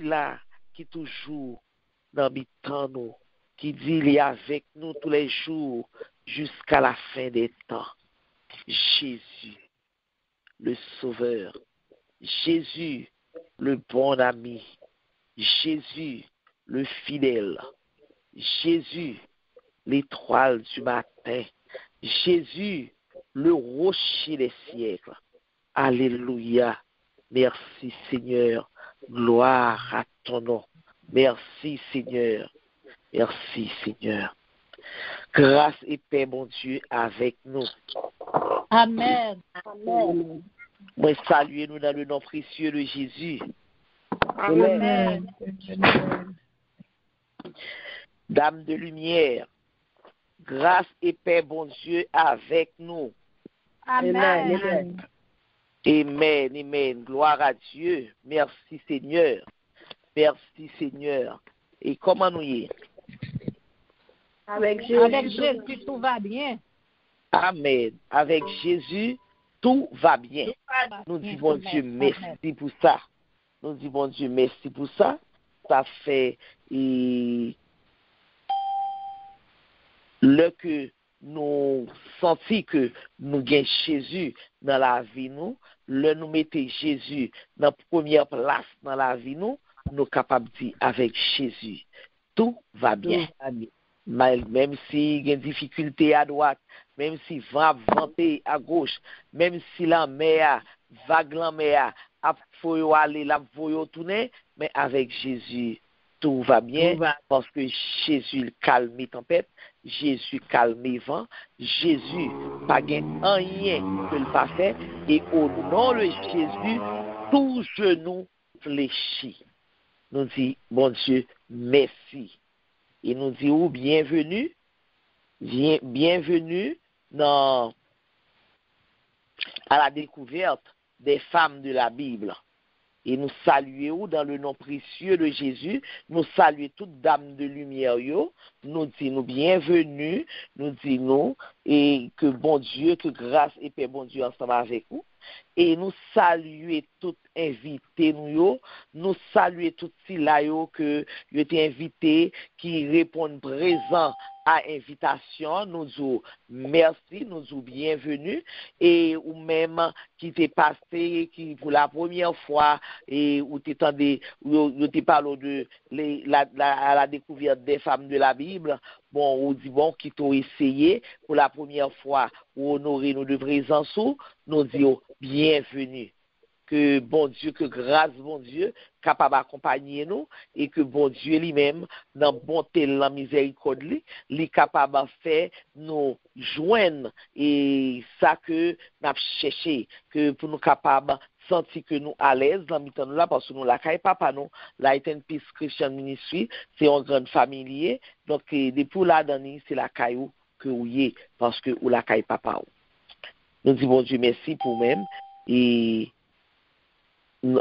Là qui toujours dans le temps nous, qui dit il est avec nous tous les jours jusqu'à la fin des temps. Jésus, le Sauveur, Jésus, le bon ami, Jésus, le fidèle, Jésus, l'étoile du matin, Jésus, le rocher des siècles. Alléluia. Merci Seigneur. Gloire à ton nom. Merci Seigneur. Merci Seigneur. Grâce et paix, mon Dieu, avec nous. Amen. Amen. Moi, saluez-nous dans le nom précieux de Jésus. Amen. Dame de lumière, grâce et paix, bon Dieu, avec nous. Amen. Amen, amen. Gloire à Dieu. Merci Seigneur. Merci Seigneur. Et comment nous y est? Avec Jésus, tout va bien. Amen. Avec Jésus, tout va bien. Nous disons, bon Dieu, merci pour ça. Nous disons, bon Dieu, merci pour ça. Ça fait le que nous sentons que nous gagnons Jésus dans la vie, nous mettons Jésus dans la première place dans la vie, nous capables de dire avec Jésus, tout va bien. Même s'il y a des difficultés à droite, même si va vanter à gauche, même si la mer, vague la mer, a faut aller, la faut tourner, mais avec Jésus, tout va bien, parce que Jésus calme les tempêtes, Jésus calme les vents, Jésus pas rien que le pas fait, et au nom de Jésus, tout genou fléchit. Nous disons, bon Dieu, merci. Et nous disons, bienvenue à la découverte des femmes de la Bible. Et nous saluons dans le nom précieux de Jésus, nous saluons toutes dames de lumière, nous disons bienvenue, nous disons et que bon Dieu, que grâce et paix bon Dieu ensemble avec vous. Et nous saluons toutes invités, nous saluons toutes celles que vous êtes invités, qui répondent présents à l'invitation, nous disons merci, nous disons bienvenue, et ou même qui t'est passé, qui pour la première fois, et où tu parles de la découverte des femmes de la Bible, bon, ou dit bon, qui t'ont essayé pour la première fois, ou honorer nous de présence, nous disons bienvenue. Que bon Dieu, que grâce bon Dieu, capable d'accompagner nous, et que bon Dieu lui-même, dans bonté, la miséricorde, lui capable de faire nous joindre, et ça que nous avons cherché, que pour nous capables sentir que nous à l'aise dans le temps là, parce que nous la caille papa, nous, la Eten Peace Christian Ministry, c'est une grande famille, donc depuis là, c'est la caillou que vous y êtes, parce que vous la caille papa. Nous disons bon Dieu, merci pour même, et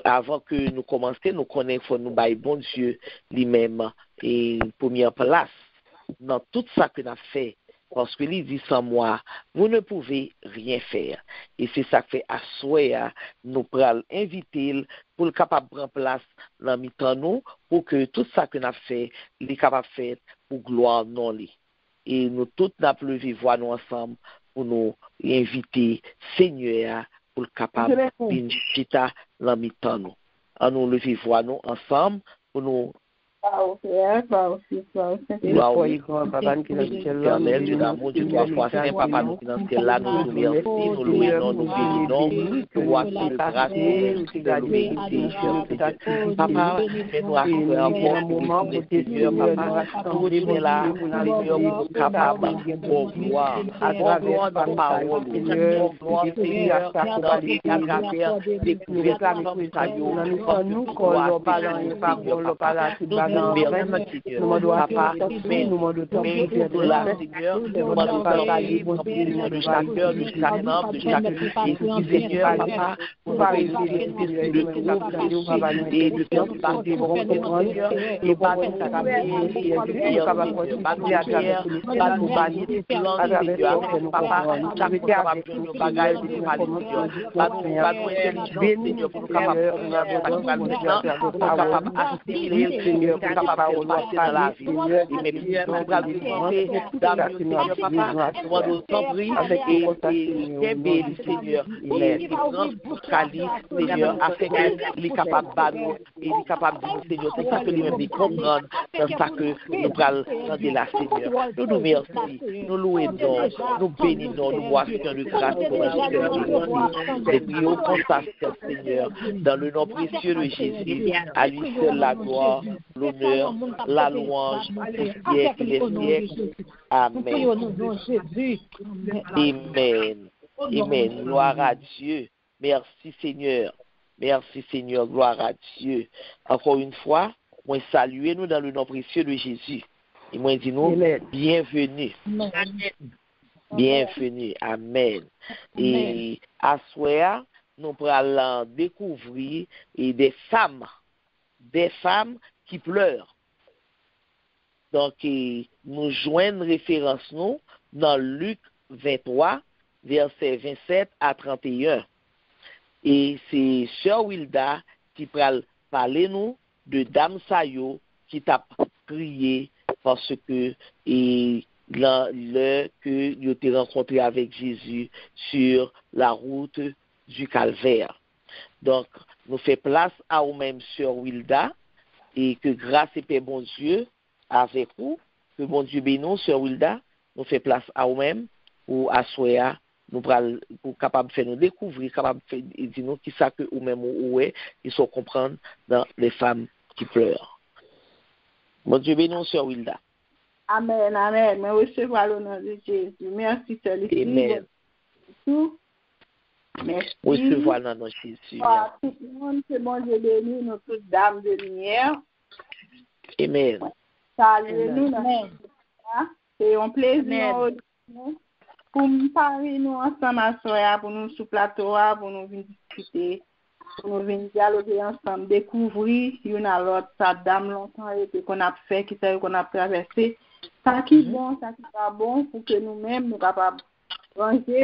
avant que nous commencions, nous connaissons nous bailler bon Dieu lui-même et première place dans tout ça que nous avons fait. Parce que lui dit sans moi, vous ne pouvez rien faire. Et c'est ça que fait à souhait, nous prenons inviter pour le capable prendre place dans mi-temps nous, pour que tout ça que nous avons fait, il est capable de faire pour gloire non lui. Et nous tous nous avons vivre nous ensemble pour nous inviter Seigneur pour le capable d'une chita dans mi-temps nous. En nous lever voir nous ensemble pour nous Éternel, Dieu d'amour, Dieu trois fois saint, Papa, nous qui dans ce là, nous te remercions, nous louons, nous bénissons, tu vois que le grâce, de l'humilité, Papa, fais-nous assurer encore pour le Seigneur, Papa, pour nous là, Seigneur, pour capable, pour gloire, dans ta parole, pour gloire, Seigneur, dans à travers découvrir la nous croyons pas dans les paroles, Papa, nous merci, Seigneur, Papa, mais pour la Seigneur, nous demandons de chaque cœur, de chaque membre, de chaque esprit, Seigneur, Papa, pour l'esprit de trouble et de tentation, Seigneur, et pas nous pas nous bannir de plan, Seigneur, Papa, chaque fois capable de nos bagages, pas nous intelligence, Seigneur, pour nous capables pour capable assimiler, Seigneur, pour capable passer dans la vie. Et mes prières, nous allons demander Seigneur, Papa, nous allons t'en prier et bien, Seigneur, et prendre Cali, Seigneur, afin qu'il est capable de battre et il est capable de dire, Seigneur, c'est ça que lui-même comprendre, c'est ça que nous allons demander la Seigneur. Nous nous merci, nous louons, nous bénissons, nous voici de grâce pour notre et prions pour ça, Seigneur, dans le nom précieux de Jésus, à lui seul la gloire, l'honneur, la louange, au siècle des siècles. Amen. Amen. Amen. Gloire à Dieu. Merci Seigneur. Merci Seigneur. Gloire à Dieu. Encore une fois, moi saluez nous dans le nom précieux de Jésus. Et moi dis nous bienvenue. Bienvenue. Amen. Et à soir, nous allons découvrir des femmes qui pleurent. Donc, nous joignons référence nous dans Luc 23, versets 27 à 31. Et c'est Sœur Wilda qui va parler nous de Dame Sayo qui t'a prié parce que que il était rencontré avec Jésus sur la route du Calvaire. Donc, nous fait place à vous-même, Sœur Wilda, et que grâce et paix, bon Dieu, avec vous, que bon Dieu bénisse, Sœur Wilda, nous fait place à vous-même, ou à Soya, nous pour capable de faire nous découvrir, capable de dire nous qui ça que vous-même ou est, ils sont comprendre dans les femmes qui pleurent. Bon Dieu bénisse, Sœur Wilda. Amen, amen. Mais recevoir l'honneur de Jésus. Merci, Sœur Lucie. Amen. Merci. Recevoir dans notre Jésus. Tout le monde, c'est bon Dieu béni, nous toutes dames de lumière. Amen. Salut-nous. C'est un plaisir pour nous parler nous ensemble à soir, pour nous sous plateau, pour nous venir discuter, pour nous venir dialoguer ensemble, découvrir une à l'autre, sa dame longtemps et qu'on a fait, qu'on a traversé. Ça qui est bon, ça qui n'est pas bon, pour que nous-mêmes, nous capables de ranger,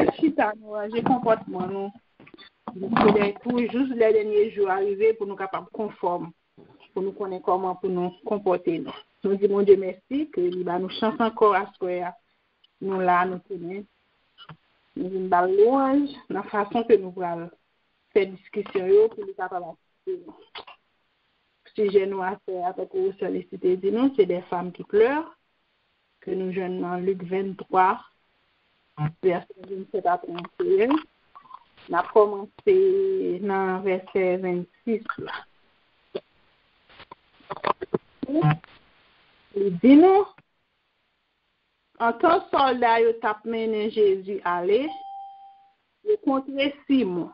ranger comportement, nous. Pour juste les derniers jours arriver, pour nous capables conformes, pour nous connaître comment, pour nous comporter. Nous disons, mon Dieu, merci, que nous chante encore à ce que nous là, nous tenons. Nous disons, louange, la façon que nous allons faire discussion, pour nous capables de sujet nous à faire avec vous solliciter. Dis-nous, c'est des femmes qui pleurent, que nous jeunes dans Luc 23, verset 27 à 31. On a commencé dans verset 26. Il dit nous, en tant que soldat, il a mené Jésus aller, il a rencontré Simon.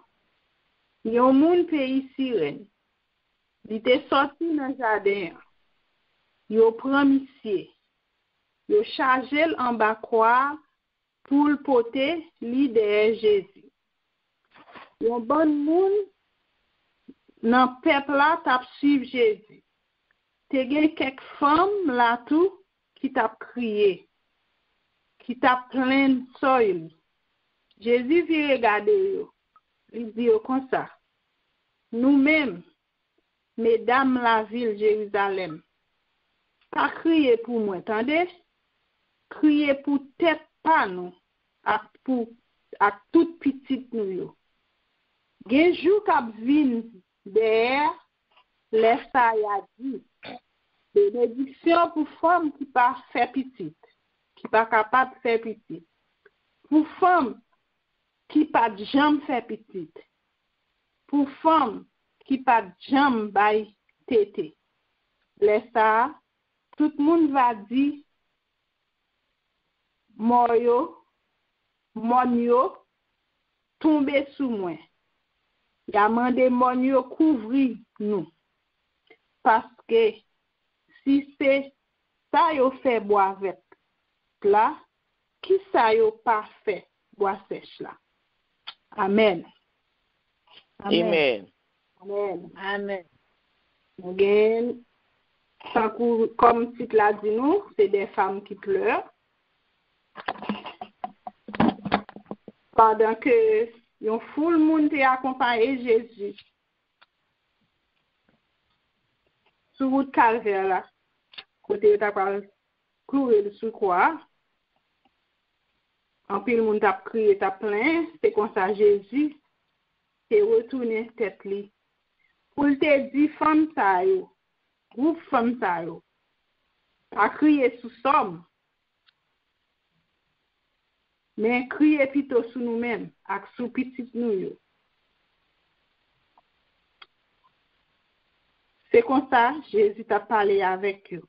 Il y a un monde pays Cyrène. Il était sorti dans le jardin. Il a pris monsieur. Il a chargé en bas croix pour le porter l'idée Jésus. Il y a un bon monde dans le peuple là t'a suivi Jésus. Il y a quelques femmes là tout qui t'a crié, qui t'a plein de soil. Jésus vient regarder eux. Il dit comme ça. Nous-mêmes, mesdames la ville Jérusalem, pas crier pour moi, attendez? Crier pour tête pas nous, à toute petite nous. Gen jou k'ap vin derrière, les ça y a dit. Bénédiction pour femme qui pas fait petite, qui pas capable de faire petite. Pour femme qui pas jamais fait petite. Pour femme qui pas jamais bail tété. Laisse ça, tout le monde va dire Monyo tomber sous moi. Il a demandé Monyo couvrir nous. Parce que si c'est ça yo fait bois avec là, qui ça yo pas fait bois sèche là. Amen. Amen. Amen. Amen. Again, comme titre l'a dit nous, c'est des femmes qui pleurent. Pendant que yon foule moun te accompagné Jésus sur route calvaire là, côté ta pas courir sur quoi. En pile moun t'a crié t'a plein, c'est comme ça Jésus t'est retourné tête li. Pour te dire femme ça yo, groupe femme ça yo. A crié sous somme. Mais crier plutôt sur nous-mêmes, avec sous petit nous. C'est comme ça, Jésus t'a parlé avec eux.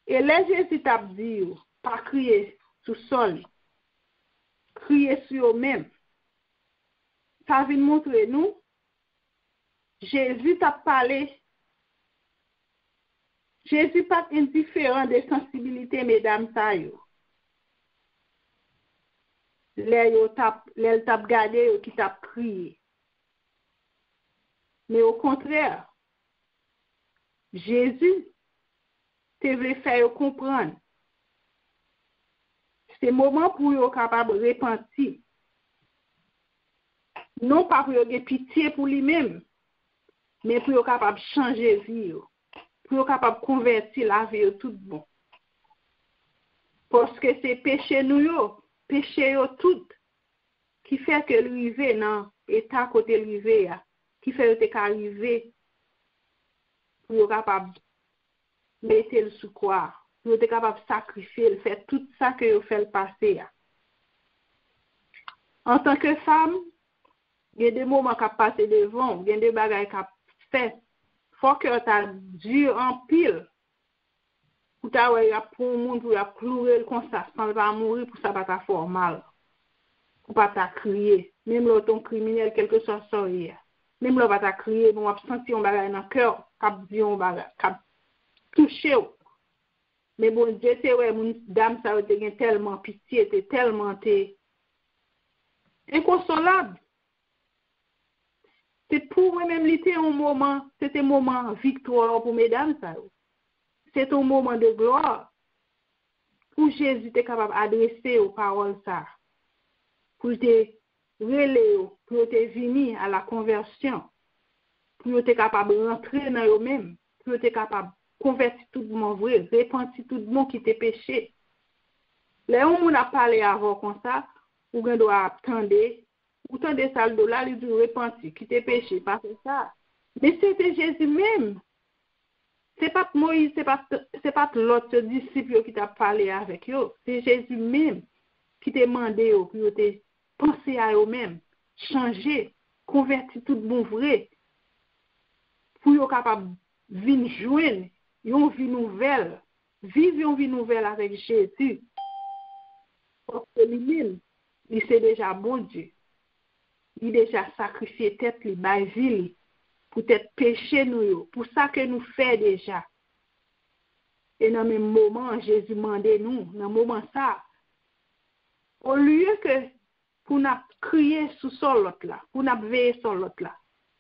Et là, Jésus t'a dit, pas crier sur le sol, crier sur eux-mêmes. Ça vient montrer nous, Jésus t'a parlé. Jésus pas indifférent des sensibilités, mesdames, ça yo. Les tap gardé qui tap crié. Mais au contraire, Jésus te veut faire comprendre. C'est le moment pour vous capable de repentir. Non pas pour vous pitié pour lui-même, mais pour vous capable de changer vie, pour vous capable de convertir la vie tout bon. Parce que c'est péché nous péché yo tout qui fait que lui dans état côté lui qui fait que arriver pour capable mettre le sous quoi pour être capable sacrifier faire tout ça que yo fait le passé. En tant que femme, il y a des moments qui passent devant, il y a des bagages qui fait faut que tu dur en pile pour ta pour monde pour clouer comme ça sans pas mourir pour ça pas ta faire mal pour pas ta crier même là ton criminel quelque soit sortir même là pas ta crier on va sentir un bagage dans cœur cap dire un bagage cap toucher mais bon Dieu c'est ouais mon dame ça a tellement pitié était tellement inconsolable. C'est pour même l'été un moment c'était un moment victoire pour mesdames ça. C'est un moment de gloire pour Jésus était capable d'adresser aux paroles ça, pour te relayer, pour te venir à la conversion, pour être capable de rentrer dans eux-mêmes, pour être capable de convertir tout le monde vrai, repentir tout le monde qui t'a péché. Là où on a parlé avant comme ça, ou on doit attendre, ou tendre ça le dollar, il doit repentir, qui t'a péché, pas ça. Mais c'était Jésus même. C'est pas Moïse, c'est pas l'autre disciple qui t'a parlé avec eux. C'est Jésus même qui t'a demandé pour te penser à eux-mêmes, changer, convertir tout le monde vrai, pour être capable de venir joindre une vie nouvelle, vivre une vie nouvelle avec Jésus. Parce que lui-même, il c'est déjà bon Dieu. Il a déjà sacrifié tête, il a vie. Pour être péché nous, pour ça que nous fait déjà. Et dans le même moment, Jésus demandait nous, dans le moment ça, au lieu que pour nous crier sur l'autre là, pour nous veiller sur l'autre là.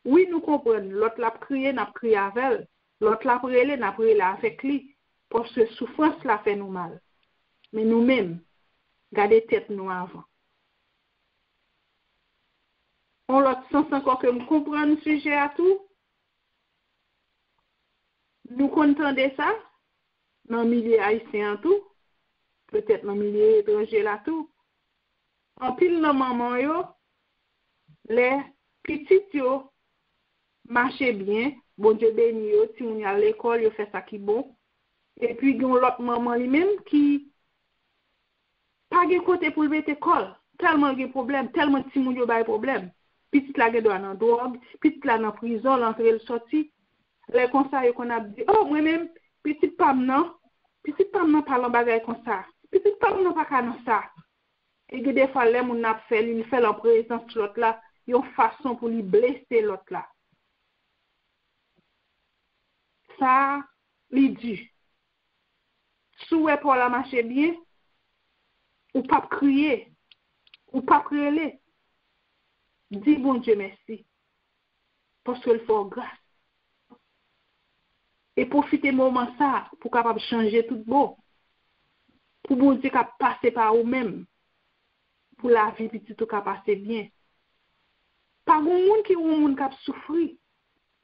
Oui, nous comprenons, l'autre là crier, nous crier avec elle, l'autre là prier, nous prier avec lui, parce que souffrance là fait nous mal. Mais nous-mêmes, gardez tête nous avant. On l'autre sens encore que nous comprenons le sujet à tout. Nous comprenons ça dans le milieu haïtien tout, peut-être dans le milieu étranger là tout. En pile dans maman yo, les petits yo marchaient bien, Bon Dieu béni yo, si moun à l'école, yo fait ça qui bon. Et puis, yon l'autre maman lui-même qui pas gen côté pour le mettre école. Tellement gen problème, tellement si moun yo bay problème. Petit la gen dans drogue, petit la dans prison, l'entrée le sorti. Les conseils qu'on a dit, oh, moi-même, petit pam nan parlant bagay comme ça. Petit pam nan pas comme ça. Et que des fois, les moun n'a fait, il fait en présence l'autre là, yon façon pour lui blesser l'autre là. Ça, li dit. Souhait pour la marcher bien, ou pas crier, ou pas crier. Dis bon Dieu merci. Parce qu'il faut grâce. Et profiter moment ça pour capable changer tout beau. Pour bon Dieu capable passer par vous-même. Pour la vie petit tout capable passer bien. Pas un monde qui cap souffrir.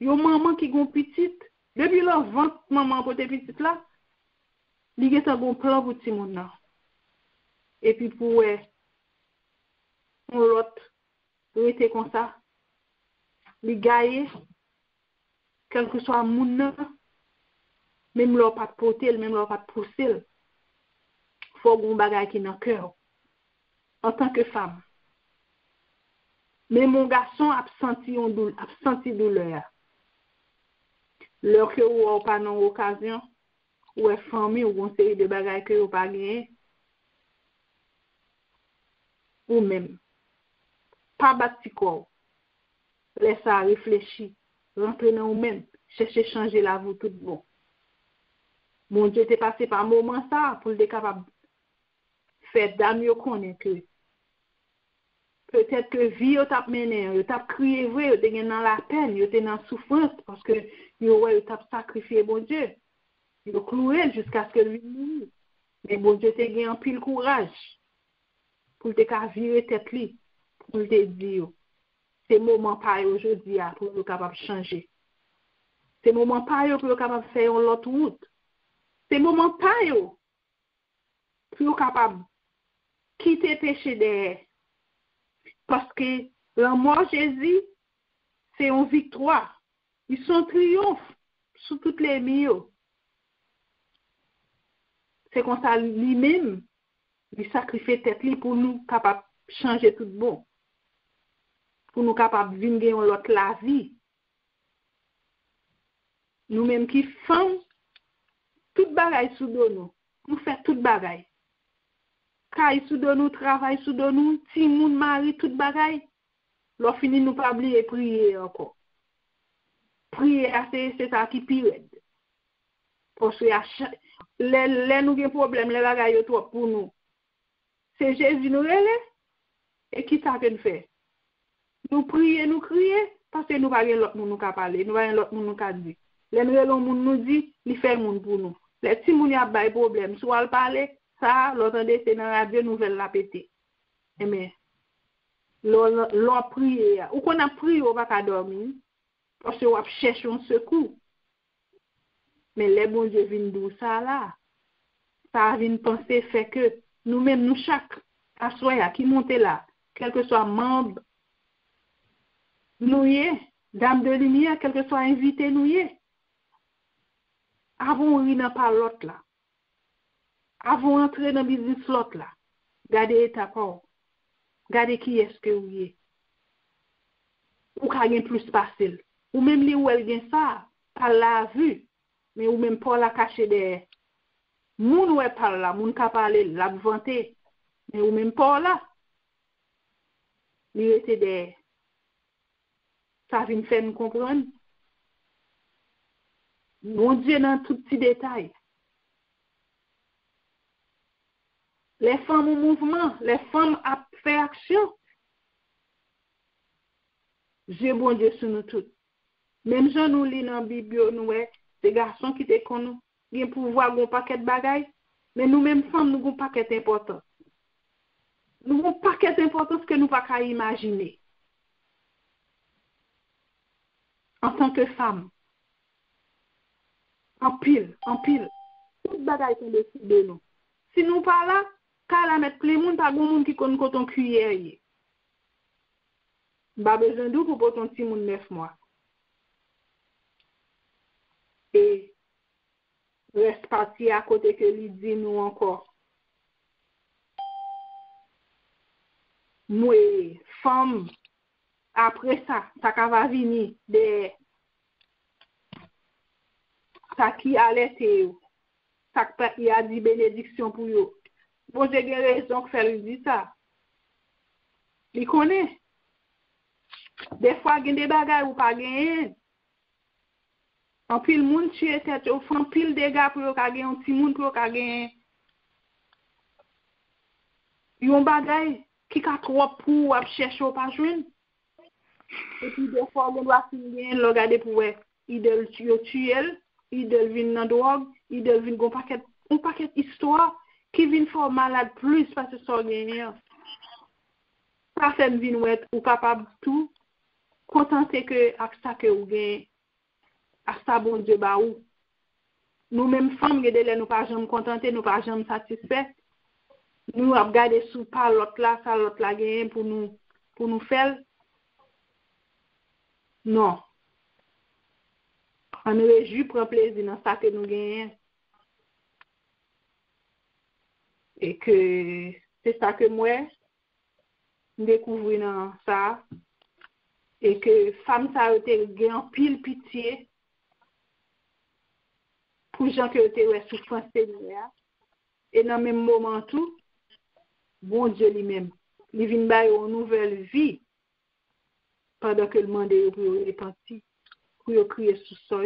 Yon maman qui gon petite, depuis le ventre maman pour tes petites là. Li gen un bon plan pour ti moun nan. Et puis pour on l'autre rester comme ça. Li gaye quel que soit moun nan, même leur pas porter, même leur pas pousser. Faut gon bagay qui dans cœur en tant que femme. Mais mon garçon a senti douleur. Leur que ou pas non occasion ou est famille ou une série de bagages que vous pas gagné ou même pas bâti corps laisse ça réfléchir rentrer dans vous-même chercher changer la vie tout bon mon Dieu t'es passé par moment ça pour être capable faire d'amieux connaître que peut-être que vie yo t'a mené yo t'a crié vrai yo t'es dans la peine yo t'es dans souffrance parce que yo t'a sacrifié bon Dieu. Il cloué jusqu'à ce que lui mourre. Mais bon Dieu te gagné un pile courage pour te virer tête li, pour te dire c'est moment pas aujourd'hui pour être capable de changer. C'est moment pas pour être capable de faire une autre route. C'est moment pas pour être capable de quitter le péché derrière. Parce que la mort Jésus, c'est une victoire. Ils sont triomphe sur toutes les milieux. C'est comme ça lui-même, il sacrifie tête li pour nous capables de changer tout bon. Pour nous capables de vivre l'autre la vie. Nous-mêmes qui faisons tout bagaille sous nous. Nous faisons tout bagaille. Caille sous nous, travail sous nous, ti moun mari tout bagaille. L'on finit nous pas oublier prier encore. Prier c'est ça qui pire. Parce que les nous avons problème, les bagailles trop pour nous. C'est Jésus nous relève. Et qui ça que nous fait? Nous prier, nous crier, parce que nous n'avons pas l'autre monde nous parler, nous n'avons l'autre monde nous dire. Les nous nous dit, il fait monde pour nous. Les petits moun y a pas problème, soit le parler, ça, l'entendez, c'est dans la radio nouvelle la pété. Mais l'on prier, ou qu'on a prié, on va pas dormir, parce qu'on cherche un secours. Mais les bons Dieu viennent d'où ça là. Ça vient penser fait que nous-mêmes, nous chaque assoya qui monte là, quel que soit membre, nous y est, dame de lumière, quel que soit invité, nous y est. Avant de par l'autre là. Avant d'entrer dans le business l'autre là. Gardez ta corps. Gardez qui est-ce que vous y est. Ou qu'à gain plus facile. Ou même li ou elle gain ça, par la vue. Mais ou même pas la cacher derrière. Moun ou parle là, moun ka parler, la vanter. Mais ou même pas là. Li était derrière. Ça vient faire nous comprendre. Mon Dieu dans tout petit détail. Les femmes au mouvement, les femmes à faire action. Dieu bon Dieu sur nous toutes. Même si nous lisons dans la Bible, nous des garçons qui te connaissent, ils ont pouvoir un paquet de bagailles, mais nous-mêmes femmes, nous avons un paquet d'importance. Nous avons un paquet d'importance que nous ne pouvons pas imaginer. En tant que femme. En pile. Toutes bagailles sont décidées de nous. Si nous pas là, quand la mettre plein monde, pas grand monde qui connaît coton cuillère. Pas besoin d'où pour ton petit monde 9 mois. et reste parti à côté que lui dit nous encore. Nous, femmes, après ça va venir de ça qui allait ça il a dit bénédiction pour eux. Bon, j'ai raison que ça lui dit ça. Il connaît. Des fois, il y a des bagages ou pas gagner. En pile monde tue tête, au fond pile dégâts pour gagner un petit monde pour gagner. Yon bagay qui a trop pour chercher pas joindre. Et puis des fois on doit finir le regarder pour idole tuer elle, idole vinn dans drogue, idole vinn un paquet histoire qui vinn faire malade plus parce que ça gagné. Ça fait vinn ou capable tout contenter que avec ça que ou gagne à ça bon Dieu ba ou. Nous même femmes que nous pas jamais contenter, nous pas jamais satisfait. Nous avons gardé sous par l'autre là, ça l'autre là gagne pour nous faire. Non. On réjouit pour plaisir dans ça que nous gagnons. Et que c'est ça que moi découvrir dans ça. Et que femme ça a été gagne pile pitié pour gens qui ont été souffrance Seigneur. Et dans le même moment tout, bon Dieu lui-même, il vient bailler une nouvelle vie pendant que le monde est repenti, pour crier sous soi,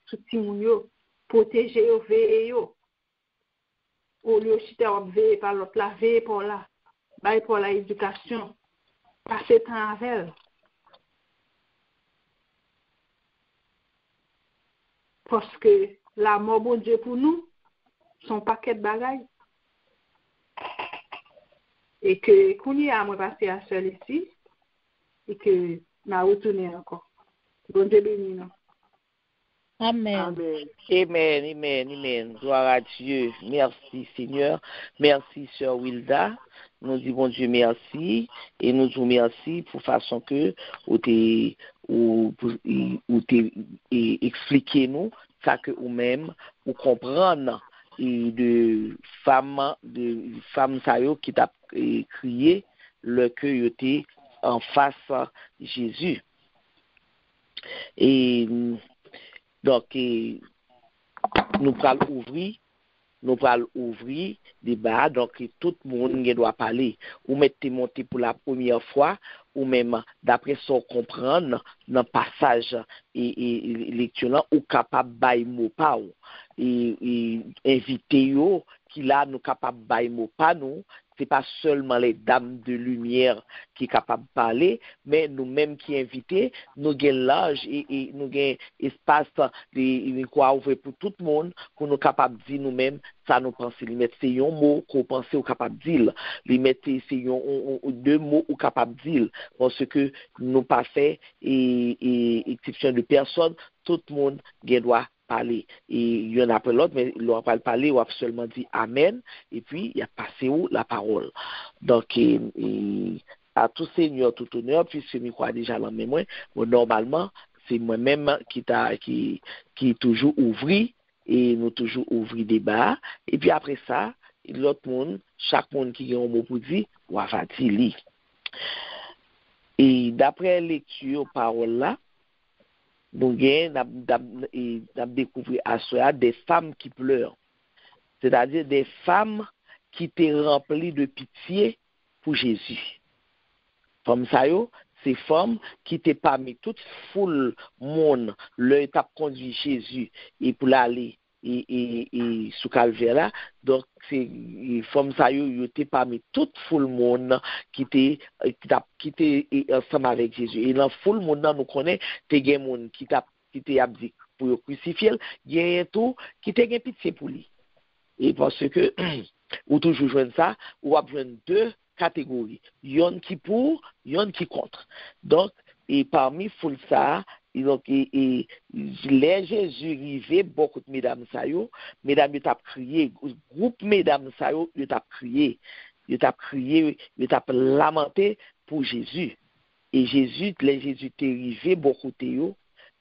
sous timon, protéger, veiller. Au lieu de veiller par l'autre, la veiller pour là, bailler pour l'éducation, passer temps avec elle. Parce que l'amour bon Dieu pour nous, son paquet de bagailles. Et que qu'on y a moi passé à seul ici et que m'a retourné encore. Bon Dieu béni nous. Amen. Amen. Amen, amen, amen. Gloire à Dieu. Merci Seigneur. Merci Sœur Wilda. Nous disons Dieu merci et nous disons merci pour façon que ou expliquer nous ça que ou même ou comprendre et de femmes ça qui t'a crié le que était en face de Jésus. Et donc nous allons ouvrir débat, donc tout le monde doit parler. Ou mettez monter pour la première fois, ou même d'après son comprendre dans le passage et lecture là, ou capable bailler mot pas et inviter yo qui là nous capable bailler mot pas nous. C'est pas seulement les dames de lumière qui sont capables de parler, mais nous-mêmes qui invités, nous avons l'âge et nous avons espace quoi ouvrir pour tout le monde, pour nous capables de dire nous-mêmes, ça nous pense, les mettre c'est un mot qu'on pense ou capable de dire, les mettre c'est deux mots ou capable de dire, parce que nous pas fait et exception de personne, tout le monde doit parler. Et il y en a après l'autre, mais il va pas parler, ou seulement dit Amen, et puis il y a passé où la parole. Donc, à tout Seigneur, tout honneur, puisque je crois déjà dans mes mains, normalement, c'est moi-même qui toujours ouvri, et nous toujours ouvri débat, et puis après ça, l'autre monde, chaque monde qui a un mot pour dire, ou va dire. Et d'après la lecture, parole là, nous avons découvert à soi des femmes qui pleurent. C'est-à-dire des femmes qui étaient remplies de pitié pour Jésus. Comme ça, ces femmes qui étaient parmi toute foule monde, leur t'a conduit Jésus et pour l'aller et sous calvaire là. Donc c'est femmes ça étaient parmi toute foule monde qui était ensemble avec Jésus. Et dans foule monde nous connaît des gens monde qui était abdi pour crucifier, il y a tout qui était gain pitié pour lui. Et parce que ou toujours joindre ça, ou a joindre deux catégories, yon qui pour, yon qui contre. Donc et parmi foule ça, donc et les Jésus arrivé beaucoup de mesdames ça yo t'a crié, groupe mesdames ça yo t'a crié, yo t'a lamenté pour Jésus. Et Jésus t'est arrivé beaucoup de yo,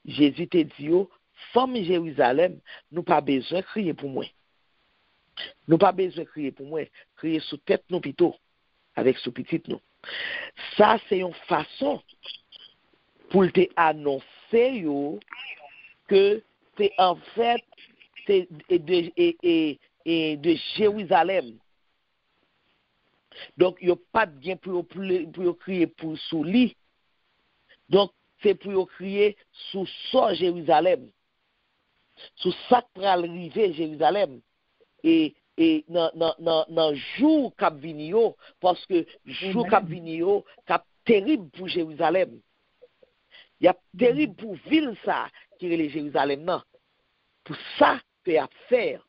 Jésus t'a dit yo femme Jérusalem, nous pas besoin de crier pour moi. Nous pas besoin de crier pour moi, crier sous tête nous plutôt, avec sous petite nous. Ça, c'est une façon pour te annoncer que c'est en fait c'est de Jérusalem. Donc, il n'y a pas de bien pour crier pour sous lit. Donc, c'est pour crier sous ça Jérusalem. Sous ça pour arriver Jérusalem. Et dans jour cap vinio, parce que jour cap vinio, cap terrible pour Jérusalem. Il y a terrible pour ville ça qui est Jérusalem non. Pour ça que y a faire.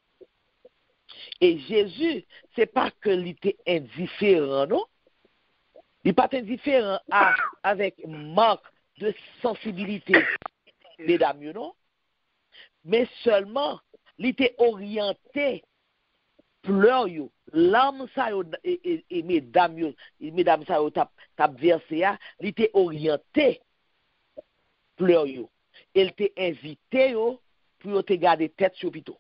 Et Jésus, c'est pas que il était indifférent, non? Il n'est pas indifférent avec manque de sensibilité, mesdames, non? Mais seulement, il était orienté pleur yo, l'âme ça yo et mesdames ça yo tap versé a, il était orienté pleur yo. Il était invité yo pour te garder tête sur pito.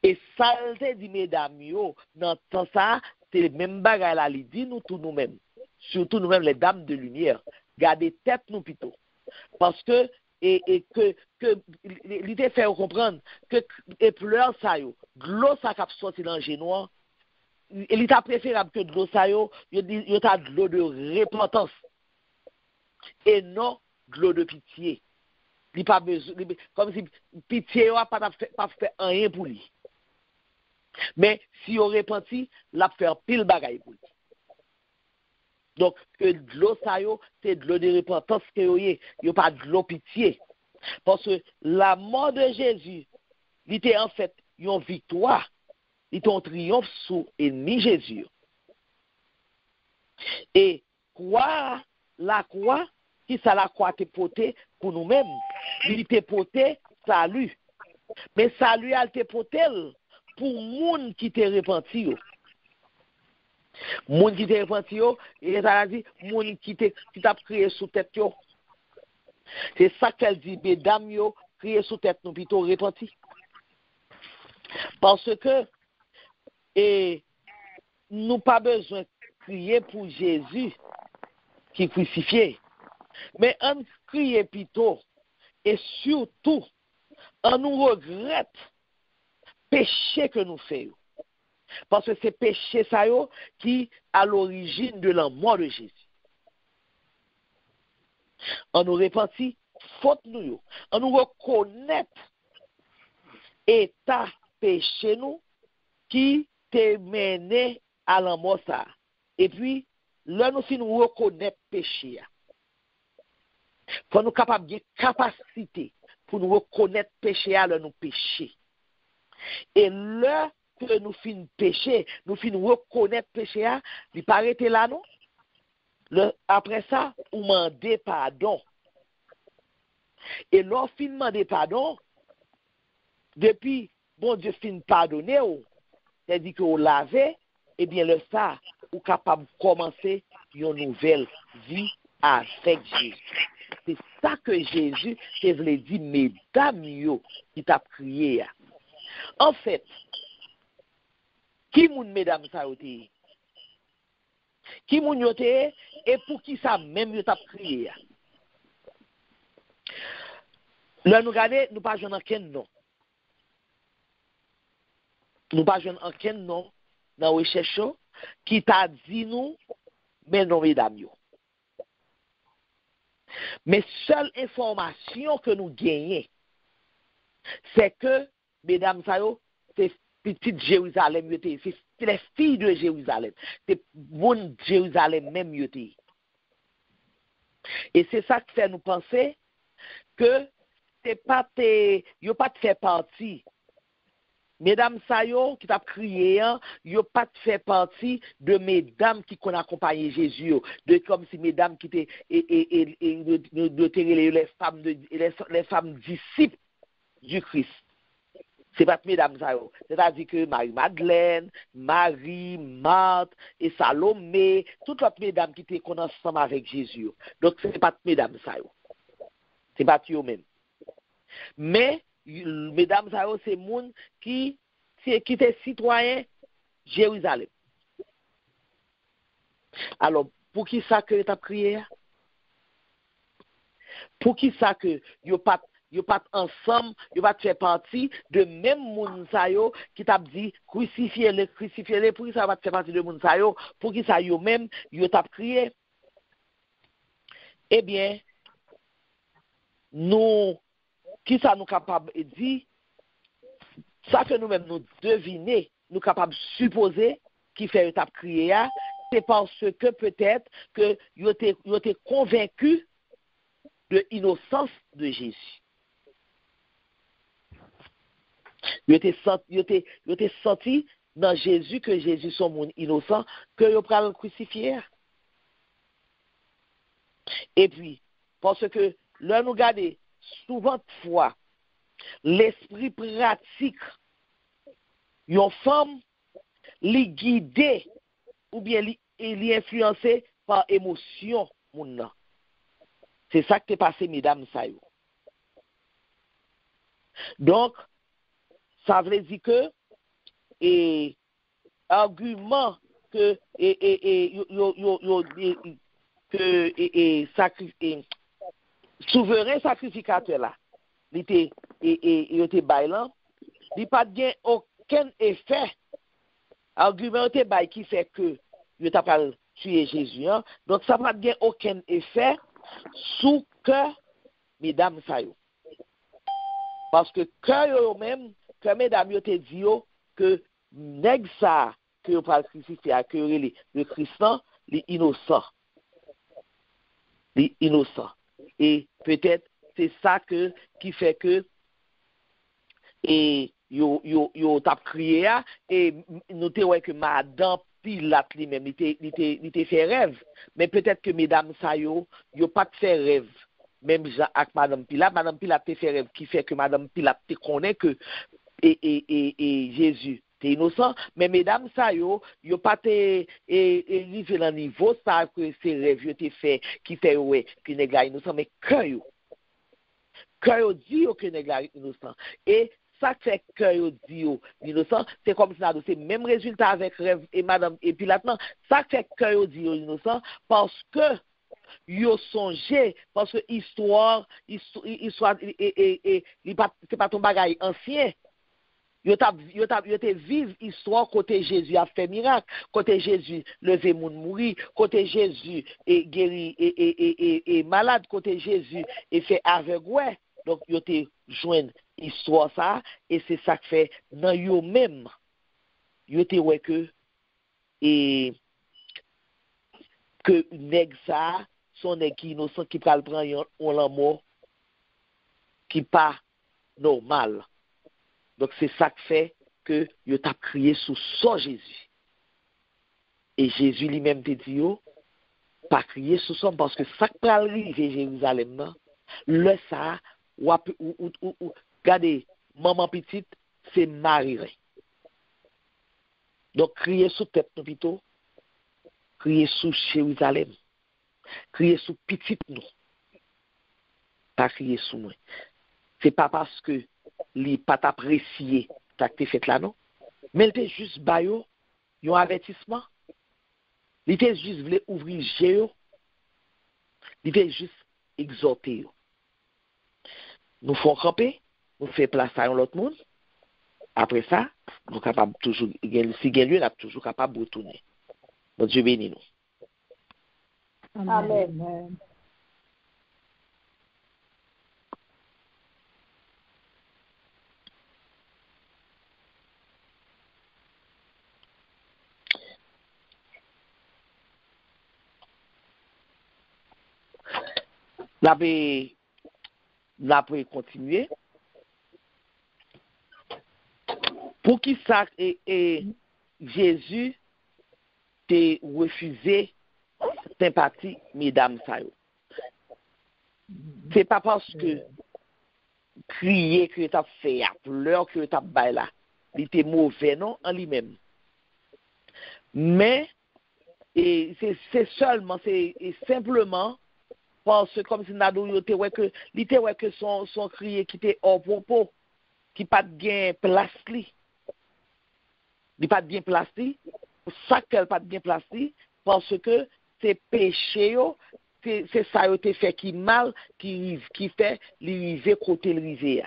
Et ça te dit mesdames yo, dans temps ça, c'est le même bagay là li dit nous tous nous-mêmes, surtout nous-mêmes les dames de lumière, garder tête nous pito. Parce que et que l'idée fait comprendre que et pleurs ça yo de l'eau ça cap sorti dans genou il est préférable que de l'eau ça yo t'a de l'eau de repentance et non de l'eau de pitié. Il pas besoin comme si pitié a pas fait rien pour lui. Mais si on repenti, l'a faire pile bagaille pour lui. Donc, que de l'eau ça yo, c'est de l'eau de repentance que yo pas de l'eau pitié. Parce que la mort de Jésus, il était en fait une victoire, il était un triomphe sur l'ennemi Jésus. Et la croix, qui ça la croix te portée pour nous-mêmes, il te porté salut. Mais salut elle te porté pour moun qui te repenti. Moun qui te repenti, et ça a dit, moun qui t'a crié sous tête yo. C'est ça qu'elle dit, mesdames yo, crier sous tête nous plutôt repenti. Parce que, nous pas besoin de crier pour Jésus qui est crucifié. Mais on crie plutôt, et surtout, on nous regrette péché que nous faisons. Parce que c'est péché ça qui à l'origine de la mort de Jésus. On nous repentit faute nous, on nous reconnaît état péché nous qui te mené à la mort ça. Et puis là nous si nous reconnaître péché. Faut nous capable de capacité pour nous reconnaître péché à nous péché. Et là que nous fin péché, nous fin reconnaître péché à, il paraît là non. Après ça, on demande pardon. Et lorsqu'on fin demander pardon, depuis bon Dieu fin pardonner, c'est-à-dire que vous l'avez, eh bien le ça, vous capable de commencer une nouvelle vie avec Jésus. C'est ça que Jésus te voulait dire, mesdames yo, qui t'a crié. En fait, qui moun mesdames ça yote? Qui moun yote et pour qui ça même yo t'a crié? Là nous regarder, nous pas joindre aucun nom. Nous pas joindre aucun nom dans recherche qui t'a dit nous mais non mesdames yo. Mais seule information que nous gagnons, c'est que, mesdames, c'est petite Jérusalem, c'est les filles de Jérusalem, c'est bon Jérusalem même. Et c'est ça qui fait nous penser que c'est pas yo pas de faire partie. Mesdames Sayo qui t'a crié, yo pas de faire partie de mesdames qui qu'on accompagné Jésus, de comme si mesdames qui étaient les femmes disciples du Christ. C'est pas mesdames Sayo. C'est-à-dire que Marie-Madeleine, Marie, Marthe et Salomé, toutes les mesdames qui étaient ensemble avec Jésus. Donc c'est pas mesdames Sayo. C'est pas eux même. Mais mesdames ça c'est monde qui étaient citoyens Jérusalem. Alors pour qui ça que tu as prié? Pour qui ça que yo pas ensemble, yo pas fait partie de même monde ça yo qui t'a dit crucifiez-les pour qui ça va faire partie de monde ça yo, pour qui ça yo même yo t'a crié? Eh bien nous qui ça nous capable de dire ça que nous-mêmes nous deviner, nous capables de supposer qui fait t'a crié, c'est parce que peut-être que yo t'es convaincu de l'innocence de Jésus. Yo t'es senti dans Jésus que Jésus son monde innocent que yo pral le crucifier. Et puis parce que là nous garder souvent de fois l'esprit pratique une femme li guidée ou bien li influencée par émotion moun. C'est ça qui est passé mesdames ça yo. Donc ça veut dire que et argument que souverain sacrificateur là il était bailant il pas gain aucun effet argument était bail qui fait que il t'a pas tué Jésus hein? Donc ça pas gain aucun effet sous cœur mesdames ça yo parce que cœur yo même que mesdames yo te dit yo que nèg ça que yo pas crucifié à que le Christ l'innocent et peut-être c'est ça qui fait que et yo t'a crié et nous te ouais que madame Pilate lui-même il était fait rêve mais peut-être que mesdames ça yo pas fait rêve même avec madame Pilate te fait rêve qui fait que madame Pilate te connaît que et Jésus t'es innocent mais mesdames ça yo pas te arrivé dans niveau ça que c'est rêve yo te fait qui fait ouais que nèg la innocent mais cœur yo dit que nèg la innocent et ça fait cœur yo dit innocent c'est comme ça c'est même résultat avec rêve et madame et Pilate non ça fait cœur yo dit innocent parce que yo songé parce que histoire c'est pas ton bagage ancien yo te vivre histoire côté Jésus a fait miracle côté Jésus levé moun mouri côté Jésus et guéri et malade côté Jésus et fait aveugle donc yo te joindre histoire ça et c'est ça que fait dans yo même yo te ouais que nèg ça son nèg qui innocent qui pral prendre on la mort qui pas normal. Donc c'est ça qui fait que yo t'a crié sous son Jésus. Et Jésus lui-même te dit yo pas crier sous son parce que ça qui pral arriver Jérusalem là, le ça ou regardez maman petite c'est Marie. Donc crier sous tête nous plutôt crier sous Jérusalem. Crier sous petite nous. Pas crier sous moi. C'est pas parce que li pas apprécié ça que fait là non mais il était juste bayo un avertissement il était juste voulait ouvrir jeu il était juste exhorter nous font camper nous fait place à l'autre monde après ça nous capable toujours si gain lieu là toujours capable de retourner bon Dieu bénit nous amen. La peut continuer. Pour qui ça et Jésus t'a refusé sympathie, mesdames ça. C'est pas parce que crier que t'as fait, pleurer que t'as baillé là, il était mauvais non en lui-même. Mais c'est simplement parce que comme si Nado yote ouais que son crier qui était hors propos, qui pas de gain place li. Il pas de bien place li. Ça qu'elle pas de bien place li parce que c'est péché yo, c'est ça yo te fait qui mal qui fait li river côté le river.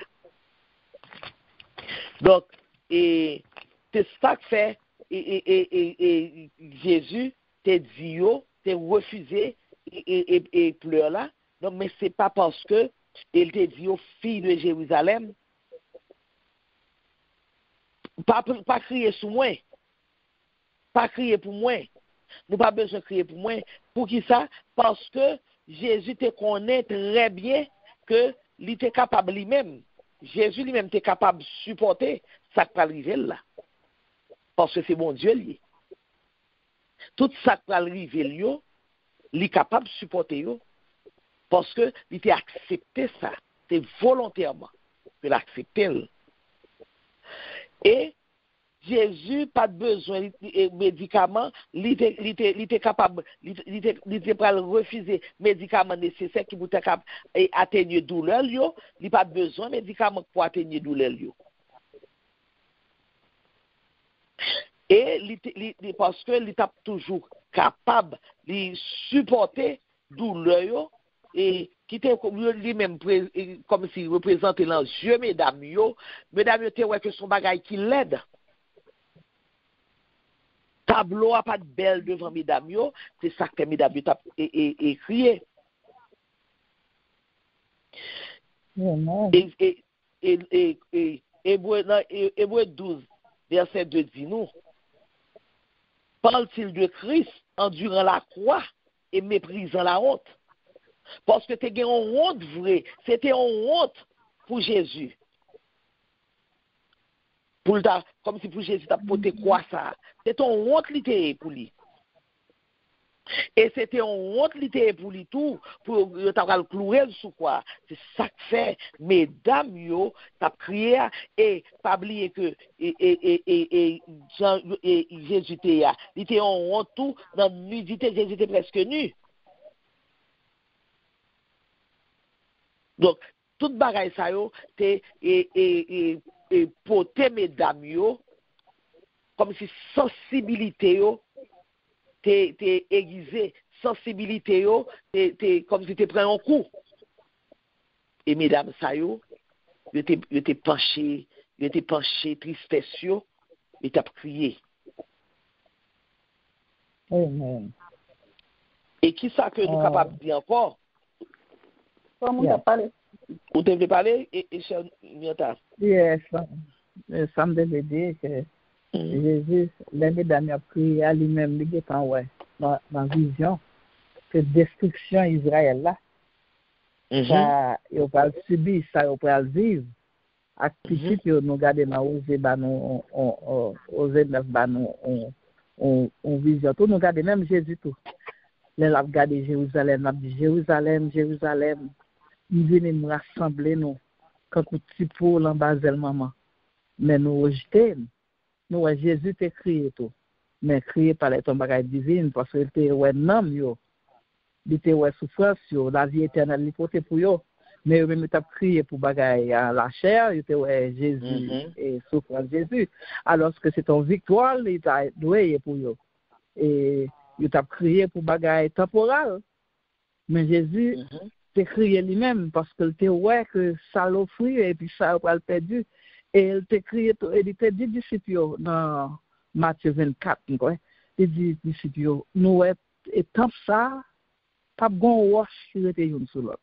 Donc et c'est ça que fait et Jésus te dit yo, te refusé et pleure là. Donc mais c'est pas parce que il te dit aux filles de Jérusalem pas crier sur moi. Pas crier pour moi. Nous pas besoin de crier pour moi. Pour qui ça? Parce que Jésus te connaît très bien que il était capable lui-même. Jésus lui-même était capable de supporter ça qui va arriver là. Parce que c'est bon Dieu lié. Tout ça qui va arriver là, il est capable de supporter yo. Parce que il était accepté ça. C'est volontairement que l'accepter. Et Jésus pas de besoin de médicaments, il était capable, il était pas refuser médicaments nécessaires qui pour atteindre douleur yo, il pas de besoin de médicaments pour atteindre douleur yo. Et parce que il est toujours capable de supporter douleur yo et qui était lui-même comme s'il représentait dans yeux mesdames yo te ouais que son bagage qui l'aide. Tableau a pas de belle devant mesdames yo, c'est ça que mesdames yo t'a écrit. Et Hébreux 12 verset 2 dit nous, parle-t-il de Christ endurant la croix et méprisant la honte? Parce que t'es une honte vraie, c'était une honte pour Jésus. Comme si pour Jésus t'a porté quoi ça? C'était une honte littéraire pour lui. Et c'était une honte littéraire pour lui tout, pour t'avoir le clouer sous quoi. C'est ça que fait, mesdames yo, t'as crié et pas oublier que Jésus était il était en honte tout, dans nudité, Jésus était presque nu. Donc, toute bagaille ça yo, t'es et porter mesdames yo comme si sensibilité yo t'es aiguisé, sensibilité yo t'es comme si t'es pris un coup. Et mesdames ça yo t'es penché tristesse yo et t'as crié. Amen. Et qui ça que nous capable de dire encore? Comment t'as parlé? Vous devez parler et cher Miota. Yes, ça me devait dire que Jésus, les mesdames a prié à lui-même, il est en ouais, dans vision, que destruction Israël là, ça, il va le subir, ça, il va le vivre. À petit, nous regardons dans Osée, Osée 9, on vision, tout nous regardons, même Jésus tout. Les l'a regardé Jérusalem, l'a dit Jérusalem, Jérusalem, nous venons nous rassembler, nous, quand on petit pour l'embazel maman. Mais nous rejetons. Nous, Jésus t'a crié tout. Mais crié par les tombes divines, parce qu'il était ouais nom, yo. Il était ouais souffrance, yo. La vie éternelle, il portait pour yo. Mais même t'a crié pour bagaille la chair, il était ouais Jésus et souffrance Jésus. Alors que c'est ton victoire, il t'a doué pour yo. Et il t'a crié pour bagaille temporelle. Mais Jésus t'a crié lui-même parce qu'il était ouais que ça l'offre et puis ça va le perdu. Et il t'a crié, il t'a dit disciples dans Matthieu 24, il dit disciples, nous et tant ça, pas bon wash qui était une sur l'autre.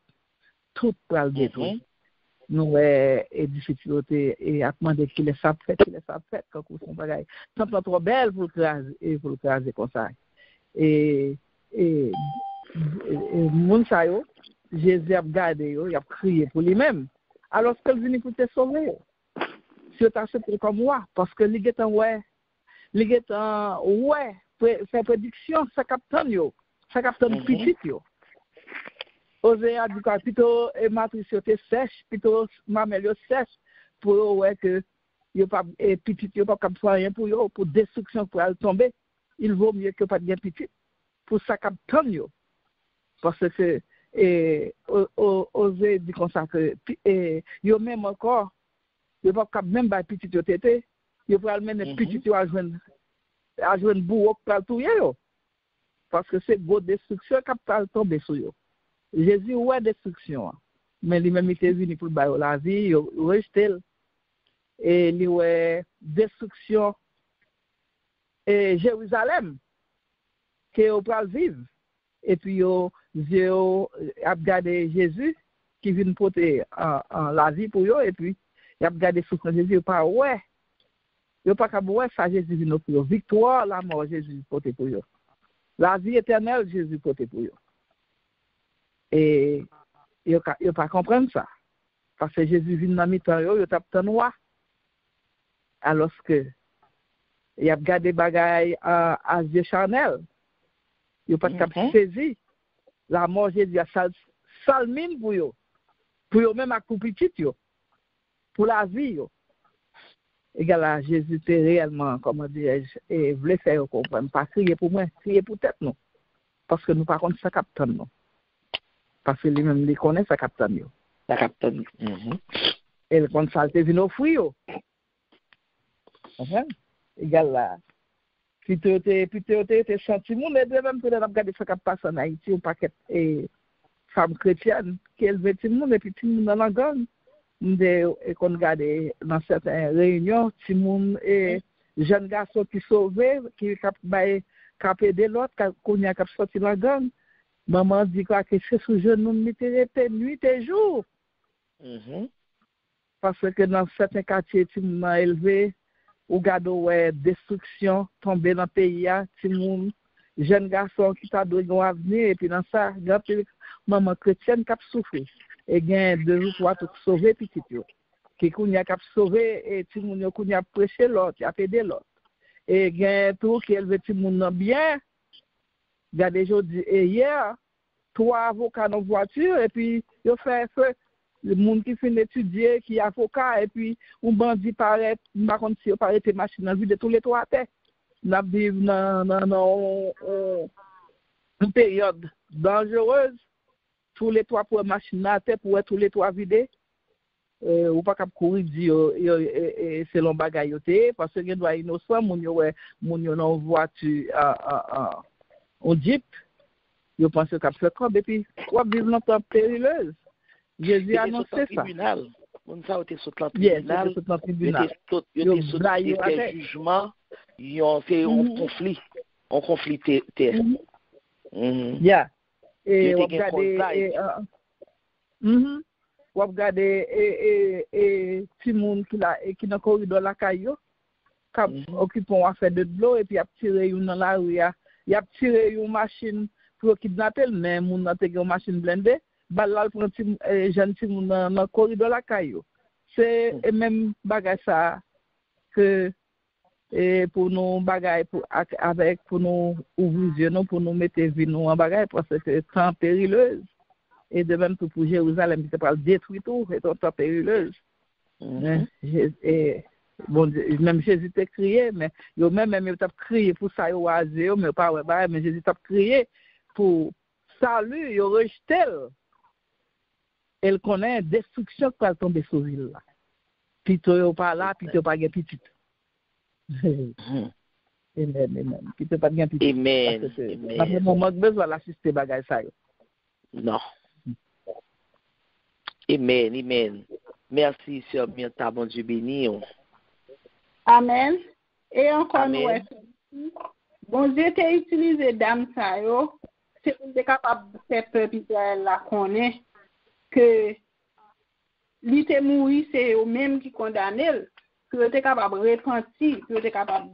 Tout pour le détruire. Nous et disciples et a demandé qu'il est sa fête, quand on son bagage. Tant trop belle pour le craser comme ça. Et mon sa yo, Jésus a gardé yo, il a crié pour lui-même. Alors qu'il vient pour te sauver. Si tu acceptes comme moi, parce que les gens ouais, fait prédiction, ça capte yo, ça capte petit yo. Osée a dit quoi, plutôt matrice était sèche, plutôt mamelle sèche, pour ouais que yo pas petit yo pas capte rien pour yo, pour destruction pour aller tomber. Il vaut mieux que pas de petit, pour ça capte yo, parce que oser dire comme ça que yo même encore yo pas même ba petit yo tété yo pral mener petit yo à joindre bourreau pral touyer yo parce que c'est gros destruction qui pral tomber sur yo. Jésus ouais destruction mais lui-même il était venu pour ba la vie yo rejeté et lui ouais destruction et Jérusalem que yo pral vivre et puis yo a regardé Jésus qui vient porter en la vie pour eux et puis il a regardé souffrance Jésus pas ouais il pas capable ouais ça Jésus vient pour eux victoire la mort Jésus porter pour eux la vie éternelle Jésus porter pour eux et il pas comprendre ça parce que Jésus vient dans mi-temps yo tape temps noir alors que il a regardé bagaille à yeux charnel il pas capable saisir la mort Jésus a salmine pour eux même à pour petit yo pour la vie yo égal à Jésus était réellement comment dirais-je et voulait faire comprendre pas crier pour moi crier pour tête non parce que nous par contre ça capte non parce que lui même il connaît ça capte yo ça capte et le quand ça te vient offrir yo égal là puis tu te senti monde même peut-être regarder ça qui passe en Haïti un paquet et femmes chrétiennes qui élèvent tout le monde et puis tout le monde dans la gang et qu'on regarde dans certaines réunions tout le monde et jeunes garçons qui sauvés qui cap aider l'autre qu'on a cap sorti la gang maman dit quoi que c'est sous jeune nous mettait nuit et jour parce que dans certains quartiers tout le monde élevé ou gado ouais destruction tomber dans pays a ti moun jeune garçon qui t'a donné un avenir et puis dans ça grand maman chrétienne qui a souffert et gain 2 ou 3 tout sauver petit yo qui kounya qui a sauver et ti moun yo kounya prêcher l'autre a aider l'autre et gain tout qui élevé ti moun bien gade jodi et hier 3 avocats dans voiture et puis yo fait feu le monde qui fait étudier qui est avocat et puis un bandit paraît par contre si paraît tes machines dans de tous les trois têtes n'a vivre dans une période dangereuse tous les trois pour machine à tête pour tous les trois vidés ou pas cap courir dire selon bagayoté parce que doit innocent mon yo dans voiture en jeep yo pense qu'a fait comme et puis quoi vivre dans temps périleuse Jésus a annoncé ça. On ça était sur le tribunal. Il était sur le jugement. Ils ont fait un conflit. Un conflit terre. Yeah. Et on regarde et petit monde qui dans corridor la caillou qui occupant affaire de l'eau et puis a tiré une dans la rue. Il a tiré une machine pour kidnapper mais moun n'a une machine blindée. Balal prend jeune ti moun dans corridor la caillou c'est même bagage ça que pour nous bagage pour avec pour nous ouvrir nous pour nous mettre vie nous en bagage parce que c'est temps périleuse et de même pour Jérusalem c'est pas détruire tout c'est temps périleuse et bon même Jésus t'a crié mais yo même t'a crié pour ça yo oisé mais pas ouais mais Jésus t'a crié pour salut yo rejeté elle connaît destruction qui va tomber sur ville là. Pito pas là, pito pas gain petit. Amen. Pito pas gain petit. Amen. Parce que moment besoin l'assister bagay ça yo. Non. Amen. Merci Sœur Myrta, bon Dieu béni. Amen. Et encore nous bon Dieu t'a utilisé dame ça yo, c'est pour être capable de faire peuple Israël la connaît que lui te mouri c'est eux même qui condamné que était capable repentir que était capable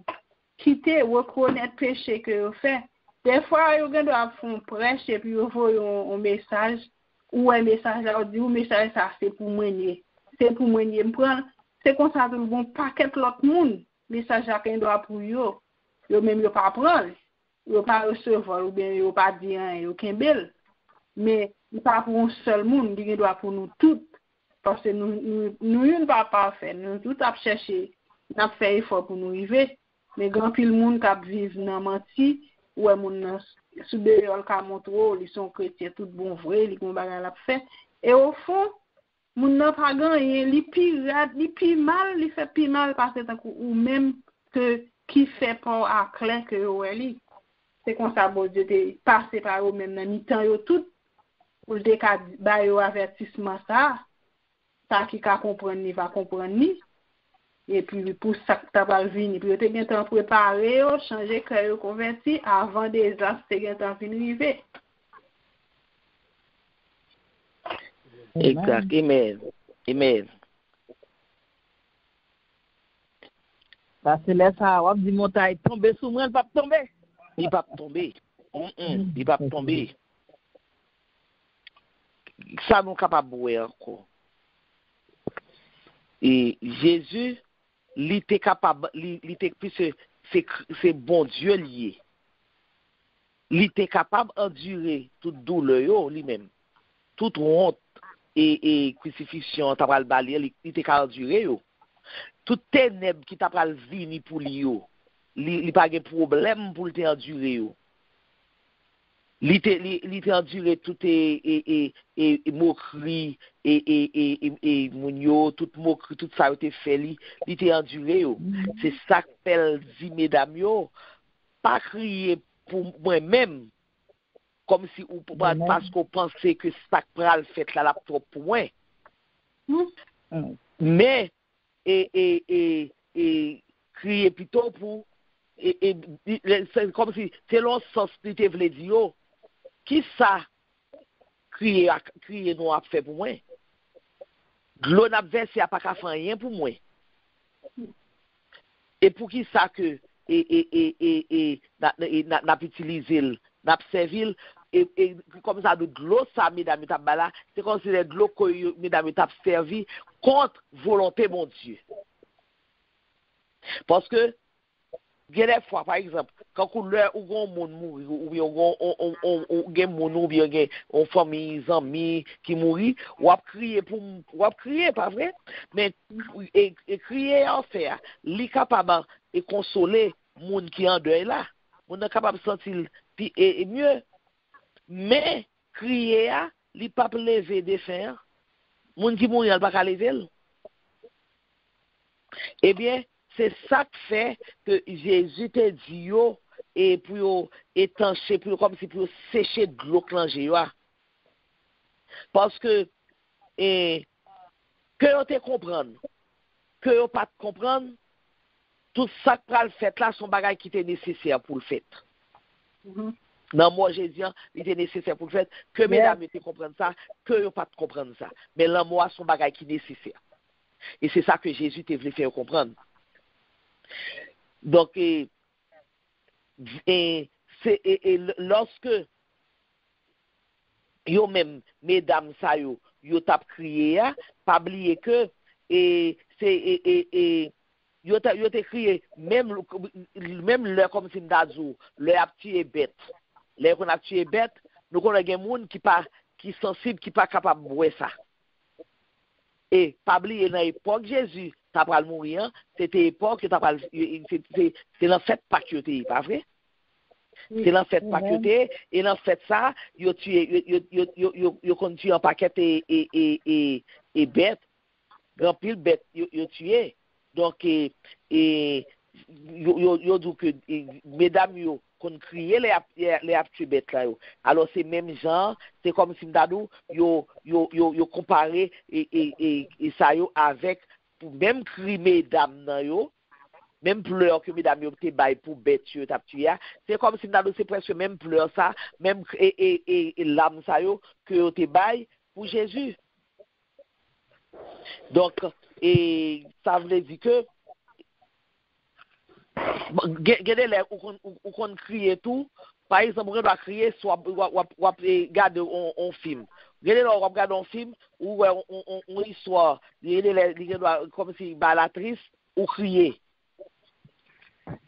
quitter reconnaître péché que fait des fois yo doit faire prêche et puis yo voyer un message ou un message là dit ou message ça c'est pour moi me prendre c'est comme ça que bon paquet l'autre monde message là qu'on doit pour yo même yo pas prendre yo pas recevoir ou bien yo pas dire yo kembel mais pas pour un seul monde, il doit pour nous toutes. Parce que nous ne pas parfait, nous tout à chercher, n'a fait effort pour nous arriver, mais grand pile monde qui vivent dans menti ou sous dehors ka montre ils sont chrétiens tout bon vrai li kon bagay la fait et au fond moun nan pa gagné li pirate li pi mal li fait pi mal parce que ou même que qui fait pour à clair que oui c'est comme ça bon Dieu te passé par eux même dans mi-temps yo tout pour des cas ba yo avertissement ça qui ka comprendre ni va comprendre ni et puis pour ça que t'as pas venir puis tu bien temps préparer changer cœur converti avant des ans c'est bien temps venir arriver. Exact. Amen. Parce que là ça on dit montagne tomber sous moi, pas tomber. Il pas tomber. Il pas tomber. Ça nous capable voir encore. Et Jésus, il était capable, c'est bon Dieu lié. Il était capable d'endurer toute douleur lui-même, toute honte et crucifixion, t'as pas le balayer, il était capable d'endurer toute ténèbre qui t'a pas le venir pour lui, il pas de problème pour le endurer il était enduré tout et moquerie et mounio toute moquerie tout ça a été fait il était enduré c'est ça qu'elle dit mesdames yo pas crier pour moi-même comme si ou parce qu'on pensait que ça pral fait la trop pour moi mais et crier plutôt pour et c'est comme si c'est l'on sens était voulait dire qui ça crier nous a fait pour moi l'on a versé a pas qu'à faire rien pour moi et pour qui ça que n'a utilisé n'a servi et comme ça de l'eau ça mesdames tabala c'est considéré de l'eau que mesdames t'a servi contre volonté mon Dieu parce que il y a des fois, par exemple, quand on monde mourir, ou bien on bien on famille, amis qui mourit, ou a crier pas vrai? Mais et crier en faire, li capable et consoler monde qui en deuil là, on est capable de sentir et mieux. Mais crier li pas lever des fins, monde qui mourit, il pas lever. Eh bien, c'est ça qui fait que Jésus te dit et pour étancher, comme si pour sécher de l'eau clange. Parce que on te comprenne, que on pas comprendre, tout ça que le fait là, son bagage qui était nécessaire pour le fait. Non, moi Jésus, il était nécessaire pour le fait, que mesdames te comprennent ça, que on pas comprendre ça. Mais là, moi, son bagage qui est nécessaire. Et c'est ça que Jésus te voulait faire comprendre. Donc, lorsque yo même mesdames ça yo t'a crié, pas oublier que yo t'a crié même le comme si d'azou le a tué bête. Les qu'on a tué bête, nous connaissons des monde qui sensible qui pas capable de voir ça. Et pas oublier dans l'époque Jésus t'as pas le mourir, c'était époque t'as pas c'est en fait pas que t'es pas vrai? C'est en fait pas que t'es et en fait ça yo tué yo continue en paquet et bête, grand pile bête yo tué. Donc yo dit que mesdames yo qu'on crier les aptu bêtes là yo. Alors c'est même genre, c'est comme si m'dadou yo comparer et ça yo avec pour même cri mesdames nan yo, même pleurs que mesdames yo te bail pour bête yo t'a tué, c'est comme si m'dadou c'est presque même pleurs ça, même et l'âme ça yo que yo te bail pour Jésus. Donc et ça veut dire que regardez les ou qu'on crie tout par exemple on doit crier soit ou regarder un film regardez là on regarde un film ou on histoire les doit comme si balatrice ou crier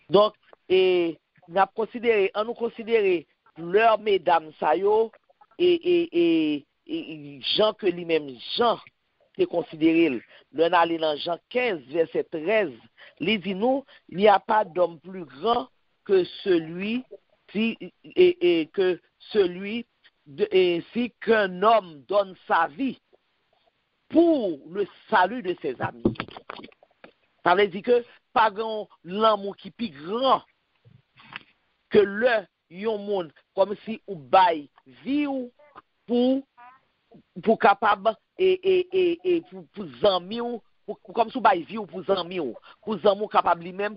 donc et nous considérer leur mesdames ça yo et Jean que lui-même Jean c'est considéré le aller dans Jean 15 verset 13 il dit nous il n'y a pas d'homme plus grand que celui si si qu'un homme donne sa vie pour le salut de ses amis. Ça veut dire que pas grand l'amour qui est plus grand que le yon monde comme si ou bail vie ou pour capable et pour amis ou comme si ou bail vie ou pour amis ou pour amour capable lui-même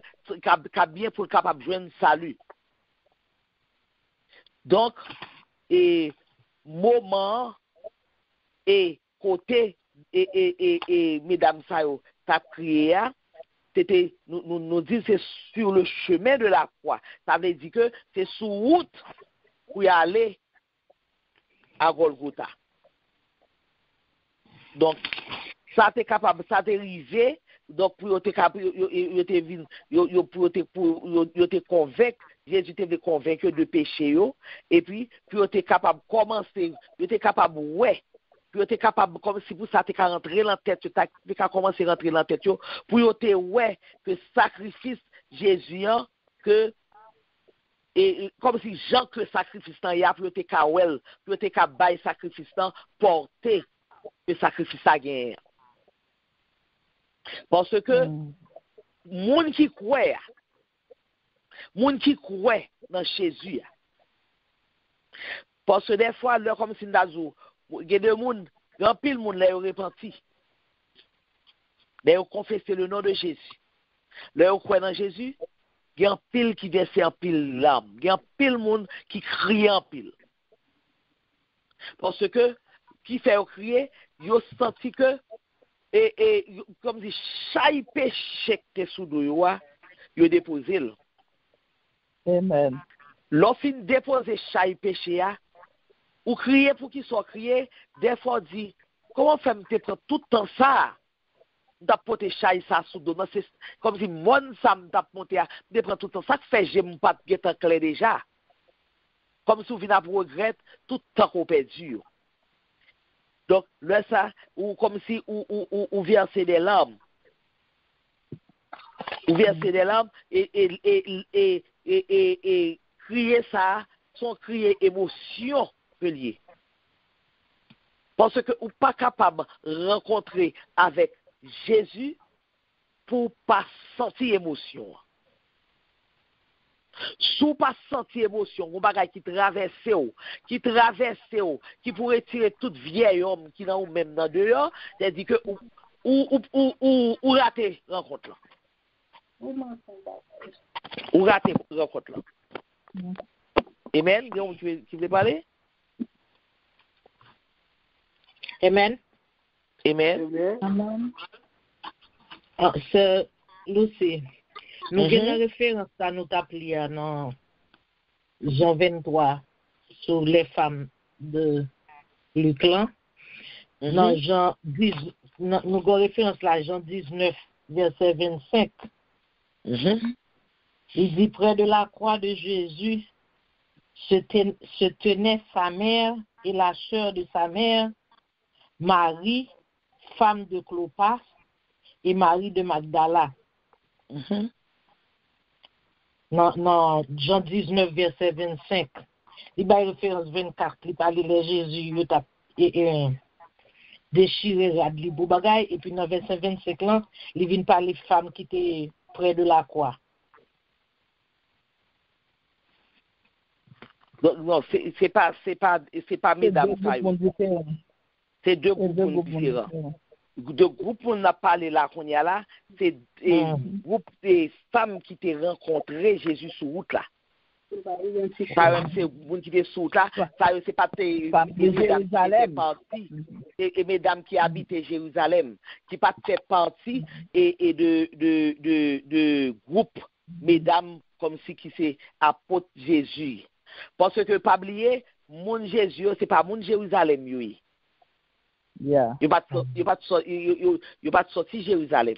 bien pour capable joindre salut. Donc et moment et côté et mesdames ça yo ta prière c'était nous dit c'est sur le chemin de la croix. Ça veut dire que c'est sur route pour y aller à Golgotha. Donc ça t'es capable ça t'est arrivé donc pour te capable pour te convaincre Jésus t'est convaincu de péché yo et puis t'es capable commencer t'es capable ouais puis tu es capable comme si pour ça tu as rentré dans la tête tu as commencé à rentrer dans la tête pour te ouais que sacrifice Jésus que et comme si Jean que sacrifice tant y a pour te kawel pour te ka bail sacrifice tant porter le sacrifice à gain parce que monde qui croit dans Jésus parce que des fois là comme si ndazou il y a des gens, grand pile monde là repenti. Là ils confessé le nom de Jésus. Là ils croient dans Jésus, il y a un pile qui verse en pile larmes, il y a un pile monde qui crie en pile. Parce que qui fait crier, ils ont senti que et comme si chaque péché que sous dos ils ont déposé. Amen. Lorsqu'ils déposent chaque péché ou crier pour qu'ils soient criés, des fois dit, comment faire te prendre tout le temps ça? D'apporter chaille ça sous dos. C'est comme si moi, ça m'a monté de prendre tout le temps. Ça fait j'aime pas de guetter clair déjà. Comme si vous venez à regret tout le temps qu'on perdu. Donc, là, ça, ou comme si, ou verser des larmes. Ou verser des larmes et crier ça, son crier émotion. Lié. Parce que ou pas capable de rencontrer avec Jésus pour pas sentir émotion. Si pas sentir émotion, on bagay qui traverse qui pourrait tirer toute vieille homme qui dans ou même dans dehors, c'est-à-dire que ou rater rencontre là. Ou rater rencontre là. Amen, tu veux parler? Amen. Amen. Amen. C'est Lucie. Nous avons une référence à nous appeler dans Jean 23 sur les femmes de Luc. Dans Jean 10, nous avons référence à Jean 19, verset 25. Il dit près de la croix de Jésus se tenait sa mère et la sœur de sa mère, Marie, femme de Clopas, et Marie de Magdala. Dans Jean 19, verset 25, il y a référence 24, il parle de Jésus, il a déchiré Radli Boubagaï, et puis dans verset 25, là, il vient parler de femmes qui étaient près de la croix. Non, c'est pas mesdames ça. C'est deux groupes différents. De groupes on a parlé là qu'on y a là, c'est groupe des femmes qui t'ont rencontré Jésus sur route là. Ça c'est monde qui était sur route là, ça c'est pas tes Jérusalem et mesdames qui habitent Jérusalem, qui pas fait partie et de groupe mesdames comme si qui c'est apôtre Jésus. Parce que pas oublier mon Jésus c'est pas mon Jérusalem lui. Yeah. Il pas sorti Jérusalem.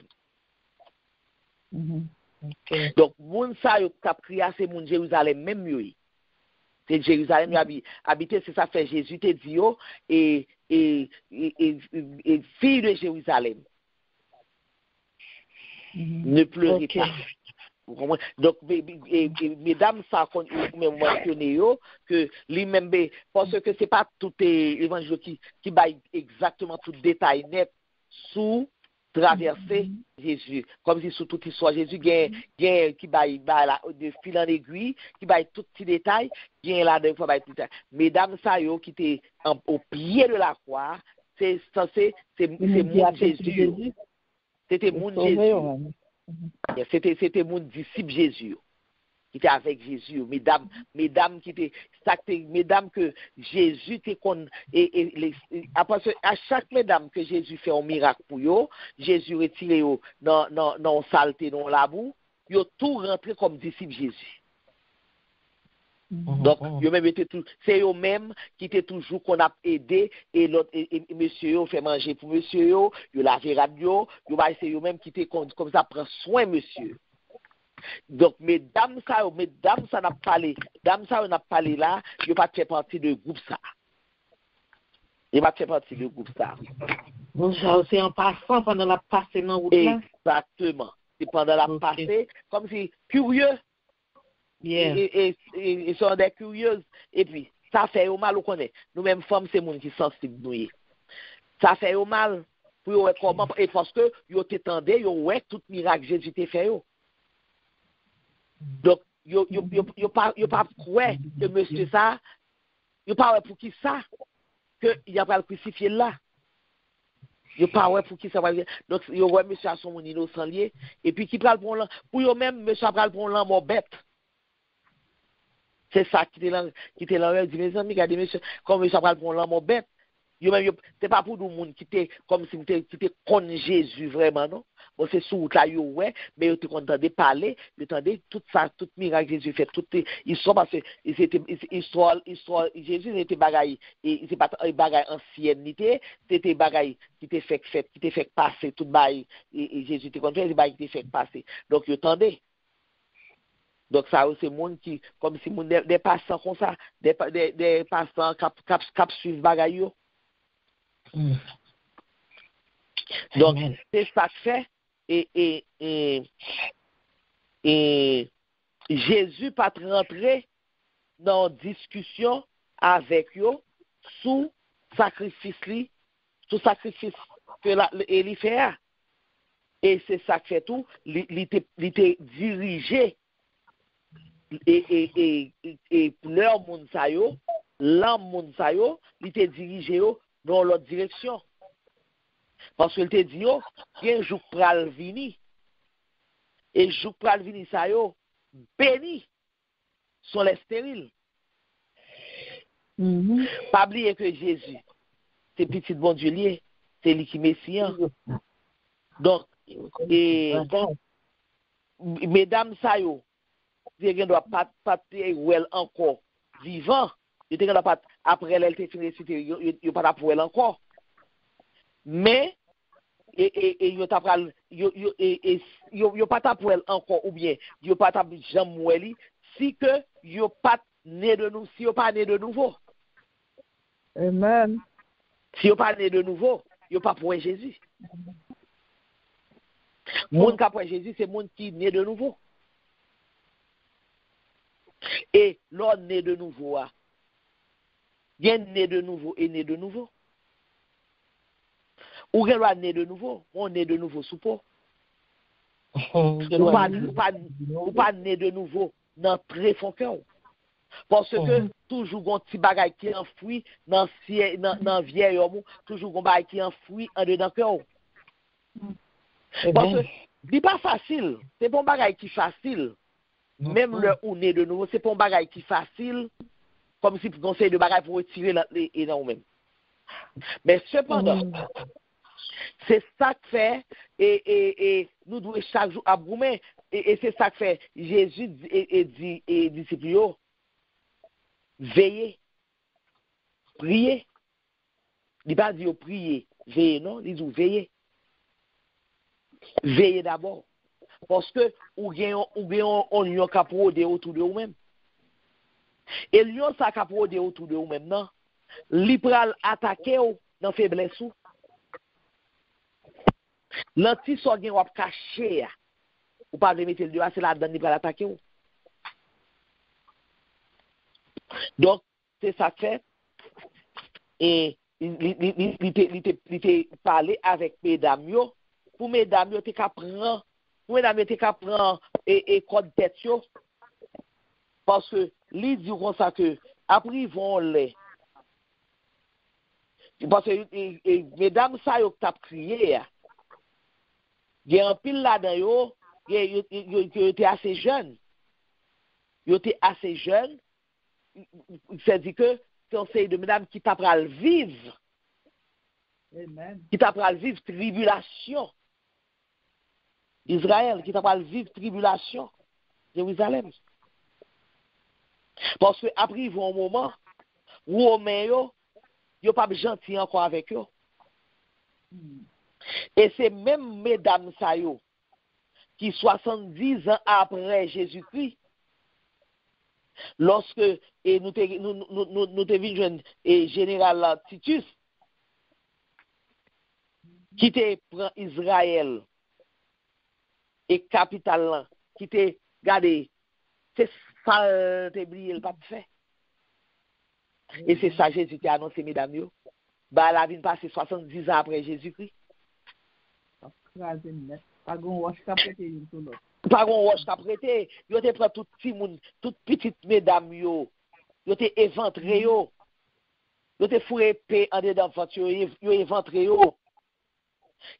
Okay. Donc moun ça yo t'a crié c'est mon Jérusalem même lui. C'est Jérusalem habité c'est ça fait Jésus te dit yo et fille de Jérusalem. Ne pleurez pas. Donc, mesdames, ça, qu'on mentionné que lui-même, parce que c'est pas tout l'évangile qui baille exactement tout détail net sous traverser Jésus. Comme si sous toute histoire, Jésus, gagne qui baille de fil en aiguille, qui baille tout petit détail, gagne là, des fois, baille tout détail. Mesdames, ça, qui était au pied de la croix, c'est mon Jésus. C'était mon Jésus. C'était mon disciple Jésus qui était avec Jésus. Mesdames qui étaient mesdames que Jésus était à chaque mesdames que Jésus fait un miracle pour eux, Jésus retiré dans saleté dans la boue, ils ont tout rentré comme disciple Jésus. Donc, c'est eux-mêmes qui étaient toujours qu'on a aidé et l'autre et monsieur fait manger pour monsieur, il lavé radio, c'est eux-mêmes qui étaient comme ça prend soin monsieur. Donc mesdames ça n'a pas parlé là, ils pas fait partie de groupe ça. Ils pas fait partie de groupe ça. Donc ça c'est en passant pendant la passée dans route là. Exactement. C'est pendant la passée comme si curieux. Yeah. Et ils sont des curieuses. Et puis, ça fait au mal, on connaît. Nous-mêmes, femmes, c'est monde qui sont sensibles. Ça fait au mal. Pour comment, et parce que, vous t'étendez, vous ouais, tout miracle Jésus t'a fait. Donc, vous pas croire que monsieur ça, vous pas pour qui ça, qu'il n'y a pas le crucifié là. Vous pas pour qui ça va. Donc, vous ouais, monsieur a son innocent lié. Et puis, qui parle pour l'an, pour vous-même, monsieur a parle pour l'an, mon bête. C'est ça qui était là, dit mes amis, regardez monsieur, comme ça va prendre l'amour bête. C'est pas pour nous monde qui était comme si qui était con Jésus vraiment non. Bon c'est sous là ouais, mais vous êtes content de parler, vous entendez tout ça, tout miracle Jésus fait, tout histoire parce que c'était histoire Jésus n'était bagaille et c'est pas bagaille ancienneté, c'était bagaille qui était fait passer tout bail et Jésus était content, c'est bagaille qui était fait passer. Donc vous entendez. Donc ça c'est monde qui comme si monde des passants comme ça, des passants cap suivre bagaille yo. Donc c'est ça que fait et Jésus pas rentrer dans discussion avec eux sous sacrifice que il fait. Et c'est ça que fait tout, il était dirigé et leur monde sa yo, l'âme monde sa yo, il était dirigé dans l'autre direction. Parce qu'il te dit yo, il y a un jour pral vini. Et jour pral vini sa yo, béni sont les stériles. Pas oublier que Jésus, c'est petit bon Dieu lié, c'est lui qui messian. Donc, et mesdames sa yo, il ne doit pas well encore vivant. Il ne doit pas après elle te fini il ne pas pour elle encore. Mais il ne pas pour elle encore ou bien il pas jamais si que il pas né de nous si il pas né de nouveau. Amen. Si il pas né de nouveau, il pas pour Jésus. Monde qui pour Jésus c'est monde qui né de nouveau. Et l'on né de nouveau, bien né de nouveau et né de nouveau. Ou bien l'on né de nouveau, on né de nouveau sous peau. Ou pas né de nouveau dans très fond cœur. Parce que toujours un petit bagage qui enfoui dans vieil homme, toujours un bagage qui enfoui en dedans cœur. Parce que c'est pas facile, c'est pas un bagage qui facile. Même le ou né de nouveau, c'est pas un bagage qui facile, comme si vous conseillez de bagage pour retirer et dans vous-même. Mais cependant, c'est ça que fait, et nous devons chaque jour abroumer, et c'est ça que fait Jésus dit et disciples, veillez, priez. Il pas dit prier, veillez, non, il dit veillez. Veillez d'abord. Parce que ou bien on lion caprodé autour de vous-même. Et lion ça caprodé autour de vous-même non. Li pral attaquer ou dans faiblesse ou. L'anti so gen wap cacher. ou pas de mettre le dehors, c'est là-dedans, il va l'attaquer. Donc, c'est ça fait. Et il te parlé avec mesdames, pour mesdames, tu qu'à prendre, pour mesdames, tu qu'à prendre et code tête, parce que, lui dit comme ça que, après, ils vont les. Parce que, mesdames, ça, ils ont crié, il y a un pile là-dedans, ils étaient assez jeunes. Ils étaient assez jeunes. C'est-à-dire que c'est un série de mesdames qui t'apprend le vivre. Amen. Qui t'apprend le vivre tribulation. Israël, qui t'apprend le vivre tribulation. Jérusalem. Parce que après, ils vont un moment où Romains, ils ne sont pas gentils encore avec eux. Et c'est même mesdames ça qui 70 ans après Jésus-Christ, lorsque nous te jeune et général Titus qui te prend Israël et capitale qui te gardé, c'est ça te briller le pas fait. Et c'est ça Jésus qui a annoncé mesdames yo. Bah la vie passée 70 ans après Jésus-Christ. Pas gon roche qu'a prêté tout l'autre. Pas gon roche qu'a prêté, yo te prend tout petit monde, toute petite mesdames yo te éventré yo te fourré paix en dedans ventre yo éventré yo.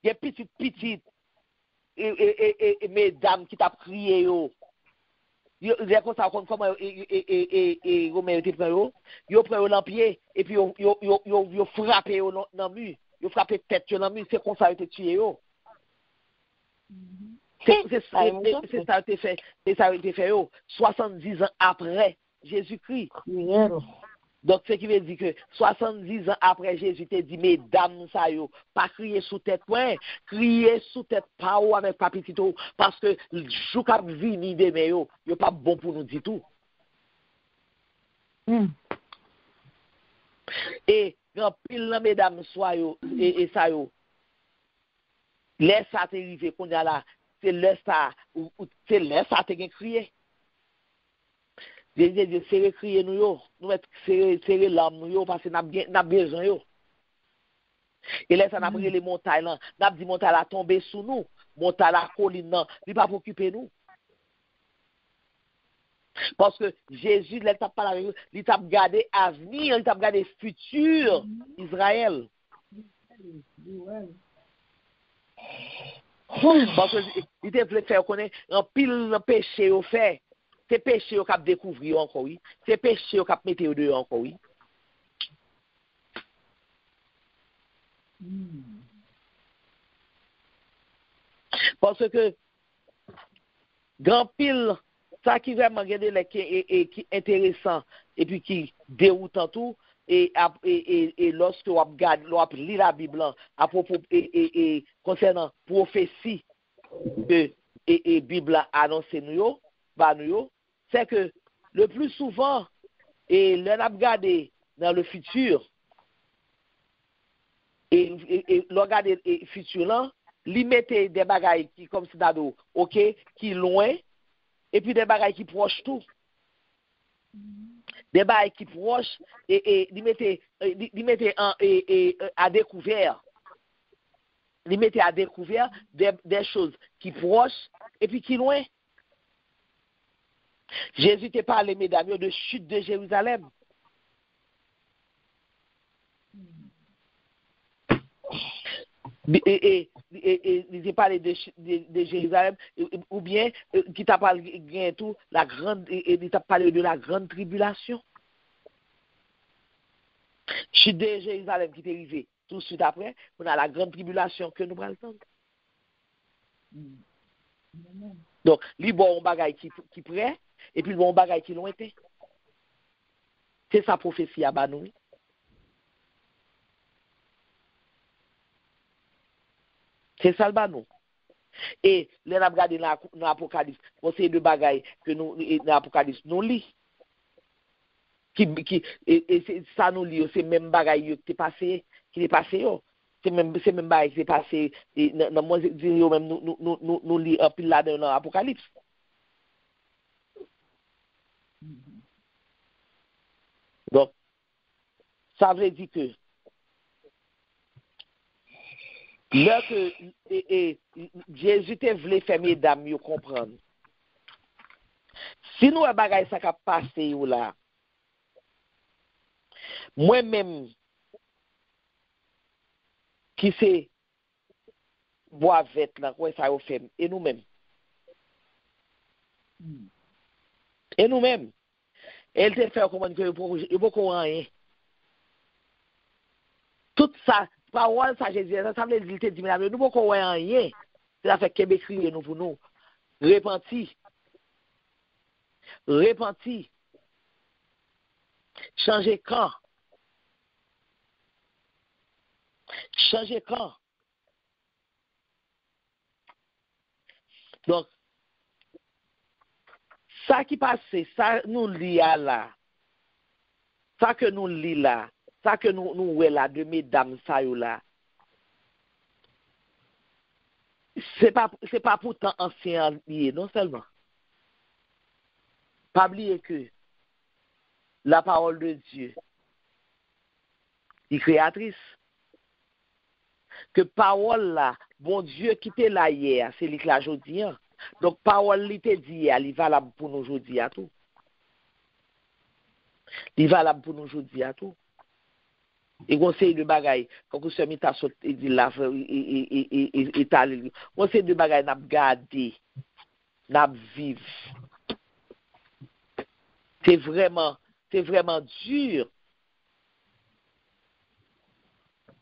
Y a petite et mesdames qui t'a prié yo. Yo comme ça comment Romain te prend yo prend l'empied et puis yo frappé yo dans mur, yo frappé tête yo dans mur, c'est comme ça yo te tué yo. C'est ça a été fait. C'est ça a été fait 70 ans après Jésus-Christ. Donc, ce qui veut dire que 70 ans après Jésus te dit, mesdames, ça yo, pas crier sous tête, ouais, crier sous tête, pas ou avec papitito, parce que le jour qu'a vini demain yo pas bon pour nous dire tout. Et, grand pile, mesdames, soit yo, et ça yo, laisse ça t'arriver qu'on y a là, c'est laisse ça, ou c'est laisse ça te crier. Jésus serrer crier nous mettre serrer l'âme nous parce que n'a besoin yo. Et là ça n'a pris les montagnes là, n'a dit montagne la tomber sous nous, montagne la colline là, il pas occuper nous. Parce que Jésus là t'a pas avec nous, il t'a gardé avenir, il t'a gardé futur Israël. Parce que il te voulait faire connaître un pile péché au fait. C'est péché au cap découvrir encore oui. C'est péché au cap mettre au dehors encore oui. Parce que grand pile ça qui vraiment regarder qui est intéressant et puis qui déroutant tout et lorsque on regarde on lit la Bible à propos et concernant prophétie que et Bible a annoncé nous c'est que le plus souvent, et l'on a regardé dans le futur, et l'on regarde le futur là, lui mettait des bagailles qui comme si d'ado, ok, qui loin, et puis des bagailles qui proches tout. Des bagailles qui proches, et lui mettait à découvert. Lui mettait à découvert des choses qui proches, et puis qui loin. Jésus t'a parlé, mesdames, de chute de Jérusalem. Et il t'a parlé de Jérusalem, ou bien qui t'a parlé tout la grande, et il t'a parlé de la grande tribulation. Chute de Jérusalem qui est arrivée tout de suite après, on a la grande tribulation que nous prenons. Donc, li bon bagay qui prêt, et puis bon bagay qui lointain. C'est sa prophétie à banou. C'est ça le banou. Et les n'a regardé dans l'Apocalypse, c'est de bagay que nous dans l'Apocalypse nous lit. Et ça nous lit, c'est même bagay qui est passé yo. c'est même bail c'est passé dans moi dire même nous lit un pile là dans Apocalypse. Donc ça veut dire que là que Jésus te voulait faire mesdames yo comprendre. Si nous bagay ça qu'a passé ou là moi-même qui c'est bois vête là quoi ça fait et nous-mêmes elle te fait comment que il faut rien tout ça parole ça Jésus ça veut dire te dit mais nous faut rien c'est la fait Québec crier nous pour nous repentir changer camp donc ça qui passe ça nous lit là ça que nous lit là ça que nous ouais là de mesdames ça yo là c'est pas pourtant ancien lié non seulement pas oublier que la parole de Dieu est créatrice que parole là bon Dieu qui était là hier c'est lui qui l'a aujourd'hui donc parole li te dit elle valable pour nous aujourd'hui à tout il valable pour nous aujourd'hui à tout et conseil de bagaille quand ce mita saute et dit là et tal conseil de bagaille n'a garder n'a vivre c'est vraiment dur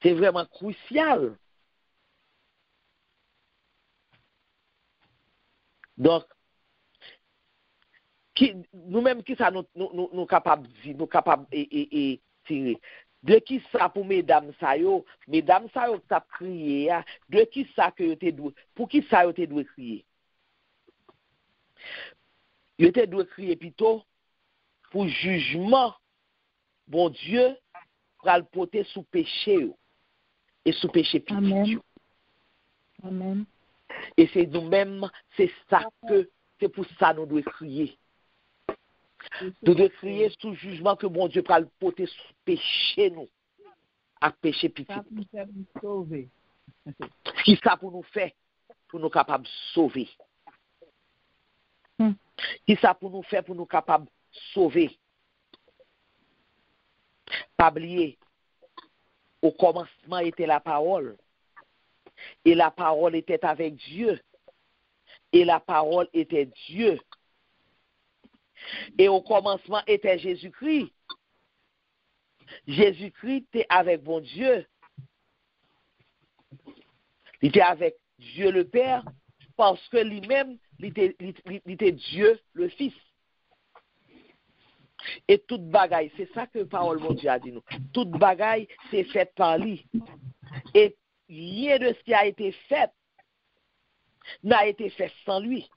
c'est vraiment crucial donc nous-mêmes qui ça nous capable vivre nous capable et tirer de qui ça pour mesdames ça yo t'a crié de qui ça que te doit pour qui ça yo te doit crier yo te doit crier plutôt pour jugement bon Dieu pour le porter sous péché et sous péché petit. Amen. Et c'est nous-mêmes c'est ça que c'est pour ça nous devons crier. Nous devons crier sous jugement que bon Dieu va le porter sous péché nous à péché petit. Ce qui ça pour nous faire pour nous capables de sauver. Qui ça pour nous faire pour nous capables de sauver. Pas oublier au commencement était la parole et la parole était avec Dieu et la parole était Dieu et au commencement était Jésus-Christ. Jésus-Christ était avec bon Dieu. Il était avec Dieu le Père parce que lui-même il était Dieu le Fils. Et toute bagaille, c'est ça que parole mon Dieu a dit nous. Toute bagaille, c'est fait par lui. Et rien de ce qui a été fait n'a été fait sans lui.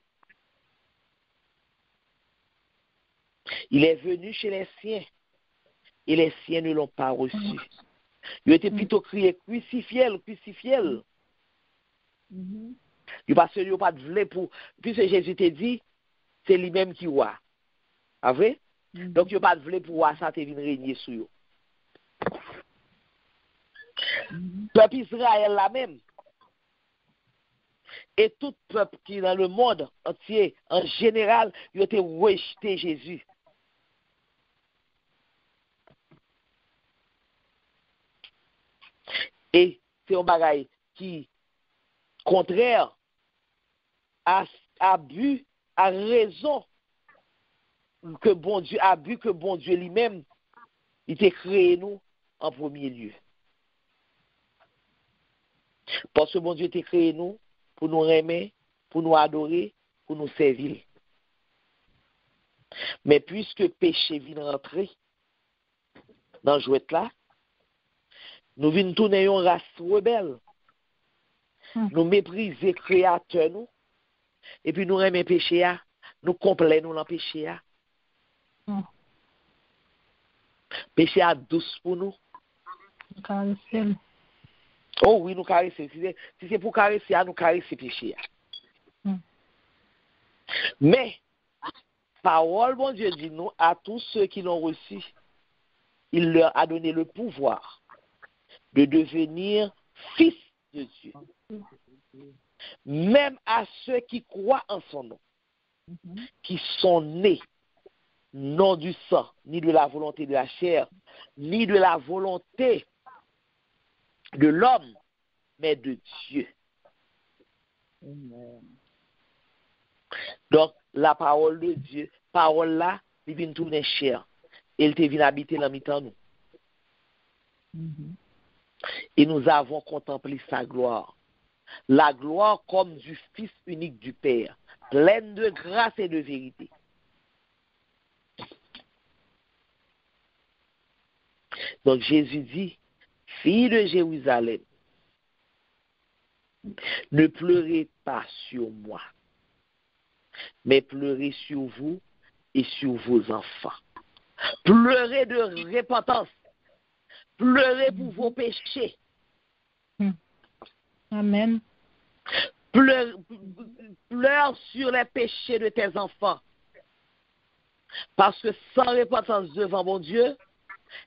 Il est venu chez les siens et les siens ne l'ont pas reçu. Il était plutôt crié crucifié. Il parce qu'il n'y a pas de vle pour. Puisque Jésus t'a dit, c'est lui-même qui voit. Ah vrai? Donc, il n'y a pas de vle pour voir ça te vient régner sur eux. Peuple Israël la même. Et tout peuple qui est dans le monde entier, en général, il a été rejeté Jésus. Et c'est un bagage qui contraire à but, à raison que bon Dieu a bu, que bon Dieu lui-même, il t'a créé nous en premier lieu. Parce que bon Dieu t'a créé nous pour nous aimer, pour nous adorer, pour nous servir. Mais puisque péché vient rentrer dans le jouet là, nous venons tourner une race rebelle. Nous mépriser créateur nous, et puis nous aimer péché, nous complet nous dans péché. Péché a douce pour nous. Oh oui, nous caresser. Si c'est pour caresser, nous caresser péché. Mais, parole, bon Dieu dit nous, à tous ceux qui l'ont reçu, il leur a donné le pouvoir de devenir fils de Dieu. Même à ceux qui croient en son nom, qui sont nés, non du sang, ni de la volonté de la chair, ni de la volonté de l'homme, mais de Dieu. Amen. Donc, la parole de Dieu, parole là, il vient tourner chair. Elle te vient habiter dans mi-temps nous. Et nous avons contemplé sa gloire. La gloire comme du Fils unique du Père, pleine de grâce et de vérité. Donc Jésus dit, fille de Jérusalem, ne pleurez pas sur moi, mais pleurez sur vous et sur vos enfants. Pleurez de repentance. Pleurez pour vos péchés. Amen. Pleure sur les péchés de tes enfants. Parce que sans repentance devant mon Dieu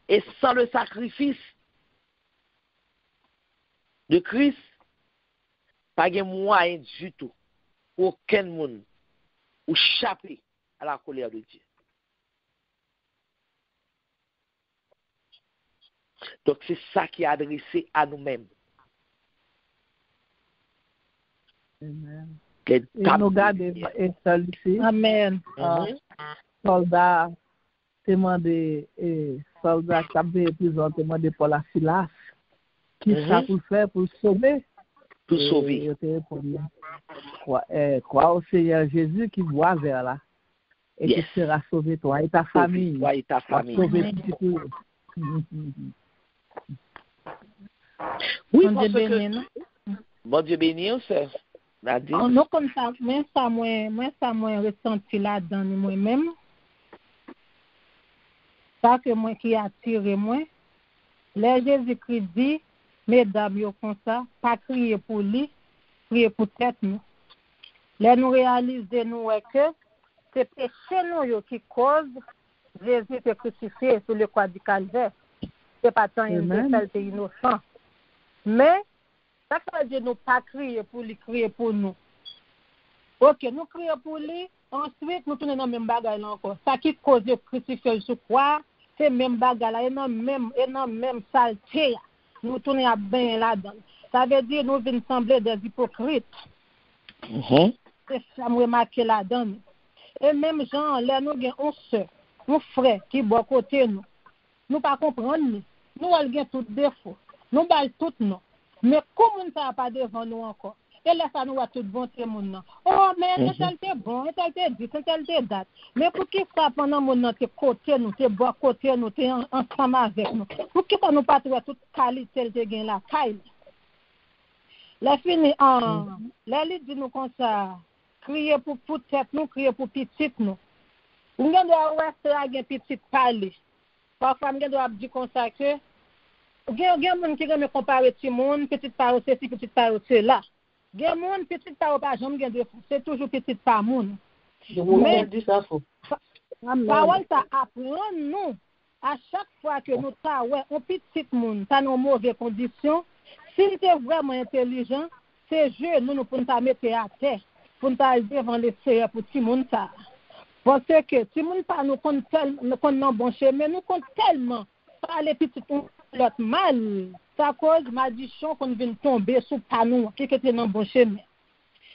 et sans le sacrifice de Christ, pas de moyen du tout pour aucun monde ou échapper à la colère de Dieu. Donc c'est ça qui est adressé à nous-mêmes. Amen. Et nous gardons ici. Amen. Soldat demandé, soldat qui a besoin de demander pour la Silas. Qui ça pour faire pour sauver? Pour sauver. Crois au Seigneur Jésus qui voit vers là. Et qui sera sauvé toi et ta famille. Toi et ta famille. Sauver petit peu. Oui, parce que bon Dieu béni, c'est non comme ça, moi ça moi ressenti là-dedans moi-même. Ça que moi qui attire moi. Les Jésus-Christ dit, mesdames yo comme ça, pas crier pour lui, prier pour tête nous. Là nous réaliser nous que c'est péché nous qui cause Jésus est crucifié sur le croix du calvaire. C'est pas tant innocent. Mais ça veut dire nous pas crier pour lui, crier pour nous. Ok, nous crions pour lui, ensuite nous tournons dans le même bagage là encore. Ça qui cause le crucifixion sur croix, c'est même bagage là, et non même saleté. Nous tournons à bien là-dedans. Ça veut dire nous venons sembler des hypocrites. C'est ça me remarquer là-dedans. Et même gens, là nous avons un soeur, un frère qui boit côté nous. Nous pas comprendre nous avons tout défaut. Nous balle tout non. Mais comment ça pas devant nous encore? Et là ça nous a tout bon c'est mon nom. Oh mais c'est tel bon, tel dit, tel date. Mais pour qui ça pendant mon nom t'es côté nous, t'es bois côté nous, t'es ensemble avec nous. Pour qui ça nous pas trouver toute qualité te gain là, Kyle. La fini en la lit dit nous comme ça, crier pour tête nous, crier pour petite nous. On doit rester avec petite parler. Parfois on doit dire comme ça que gen moun qui me comparer petit monde, petite parole ceci, petite parole cela. Gen moun petite parole pas jamais gen défaut, c'est toujours petite par moun. Mais dit ça faux. Parole ça apprend nous à chaque fois que nous ta ouais un petit monde, ta dans mauvaise condition, s'il était vraiment intelligent, c'est jeu nous pour nous mettre à terre, pour nous devant le Seigneur pour petit monde ça. Parce que si moun pas nous compte tellement bon chemin, nous compte tellement pas les petites l'autre mal, ça cause malédiction qu'on vient tomber sous panou qui était dans bon chemin.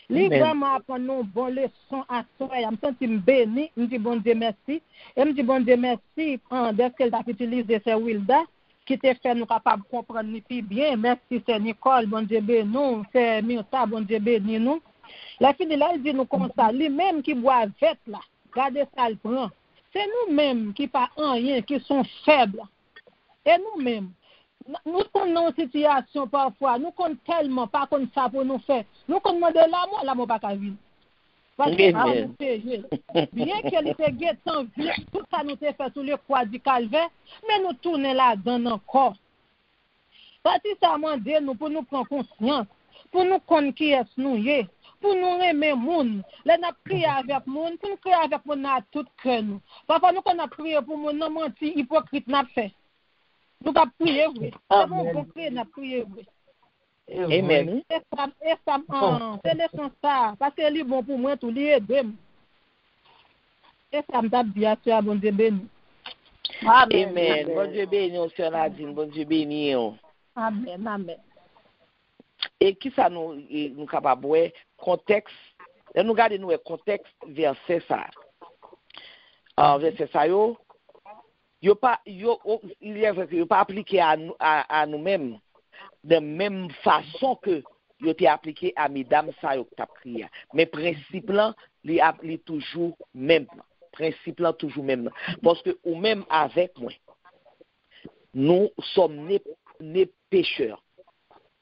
Li vraiment apprendre nous bon leçon à soi, me senti béni, me dit bon Dieu merci, et me dit bon Dieu merci dès qu'elle a utilisé ces Wilda qui te fait nous capable comprendre ni plus bien, merci c'est Nicole, bon Dieu béni nous, c'est Mirta, bon Dieu béni nous. La fille là elle dit nous comme ça, lui même qui boit vête là, regardez ça le prend. C'est nous-mêmes qui pas rien, qui sont faibles. Et nous-mêmes, nous connaissons une situation parfois, nous connaissons tellement pas comme ça pour nous faire. Nous connaissons de l'amour pas qu'à vivre. Parce que bien qu'elle était guettant, tout ça nous a fait sur le croix du calvaire, mais nous tournons là-dedans encore. Parti ça mande nous pour nous prendre conscience, pour nous connaître qui est nous y, pour nous aimer moun. Là n'a prier avec moun, pour nous prier avec moun à tout cœur nous. Parfois nous qu'on a prié pour moun non menti hypocrite n'a fait. Nous pas prier vrai. C'est bon prier n'a prier vrai. Amen. C'est laissons ça parce que c'est bon pour moi tout lui aider. Et ça me t'a dit à bon Dieu béni. Amen. Bon Dieu béni, sœur Nadine, bon Dieu béni. Amen, amen. Et qui ça nous capable ouais contexte, nous garder nous contexte verset ça. Verset ça yo pas il est vrai que yo pas appliqué à nous-mêmes de même façon que yo été appliqué à mesdames ça yo t'a prié. Mais principe là, li toujours même. Principe là toujours même parce que ou même avec moi nous sommes nés pécheurs.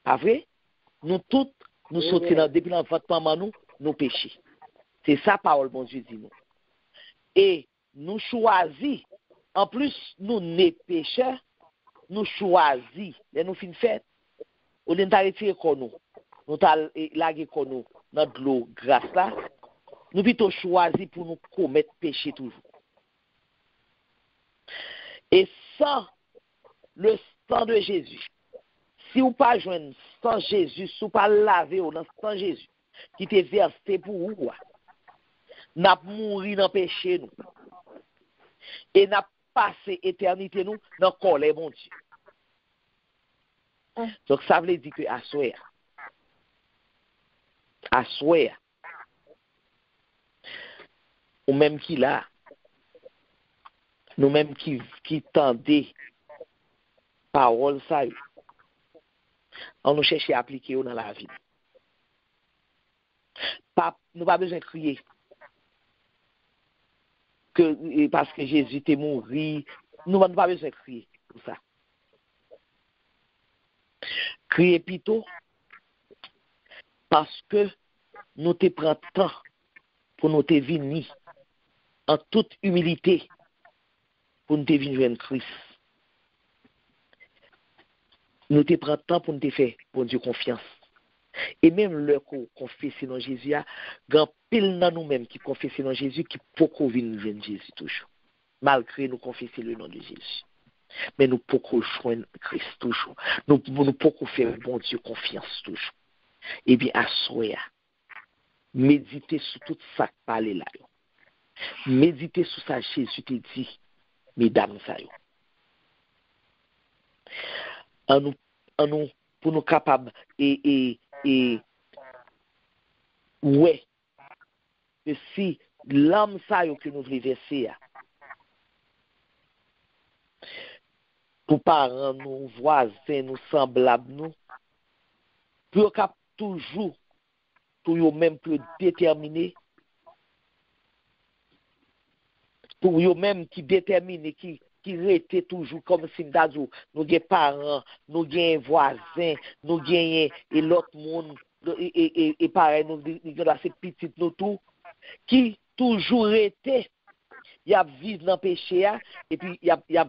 Pas vrai? Nous tous nous sortis depuis l'enfant maman nous péchés. C'est ça parole bon Dieu dit nous. Et nous choisis en plus nous nés pécheurs, nous choisis et nous fin fait au lieu d'arrêter nous t'a laguer nous dans de l'eau grâce là. Nous plutôt choisi pour nous commettre péché toujours. Et sans le sang de Jésus, si vous pas joindre sans Jésus, si vous pas laver dans sang Jésus, qui t'est versé pour vous, n'a mourir dans péché nous. Et n'a passé éternité nous dans colère mon Dieu. Donc ça veut dire que à soir, ou même qui là, nous même qui tendez parole ça, on nous cherche à appliquer dans la vie. Nous pas besoin de crier que parce que Jésus est mort, nous pas besoin de crier pour ça. Crier plutôt parce que nous te prenons temps pour nous te venir en toute humilité pour nous te venir joindre Christ. Nous te prenons temps pour nous te faire pour Dieu confiance. Et même le confesser dans Jésus, grand pile dans nous-mêmes qui confessent dans Jésus qui pourquoi venir joindre Jésus toujours. Malgré nous confesser le nom de Jésus. Mais nous pourquoi joindre Christ toujours. Nous pourquoi faire bon Dieu confiance toujours. Eh bien, à soir, méditez sur tout ça qui parle là. Méditez sur ça, Jésus te dit, mesdames, ça yo. En nous, pour nous capables, ouais, que si l'âme ça yo que nous voulons verser, pour parents, nous, voisins, nous, semblables, nous, pour cap toujours, pour yo même pour déterminer, pour eux même qui détermine, qui rete toujours comme si nous avons des parents, nous avons voisins, nous avons et l'autre monde, et pareil, nous avons ces petites nous tout, qui toujours était, il y a vivre dans le péché, et puis il y a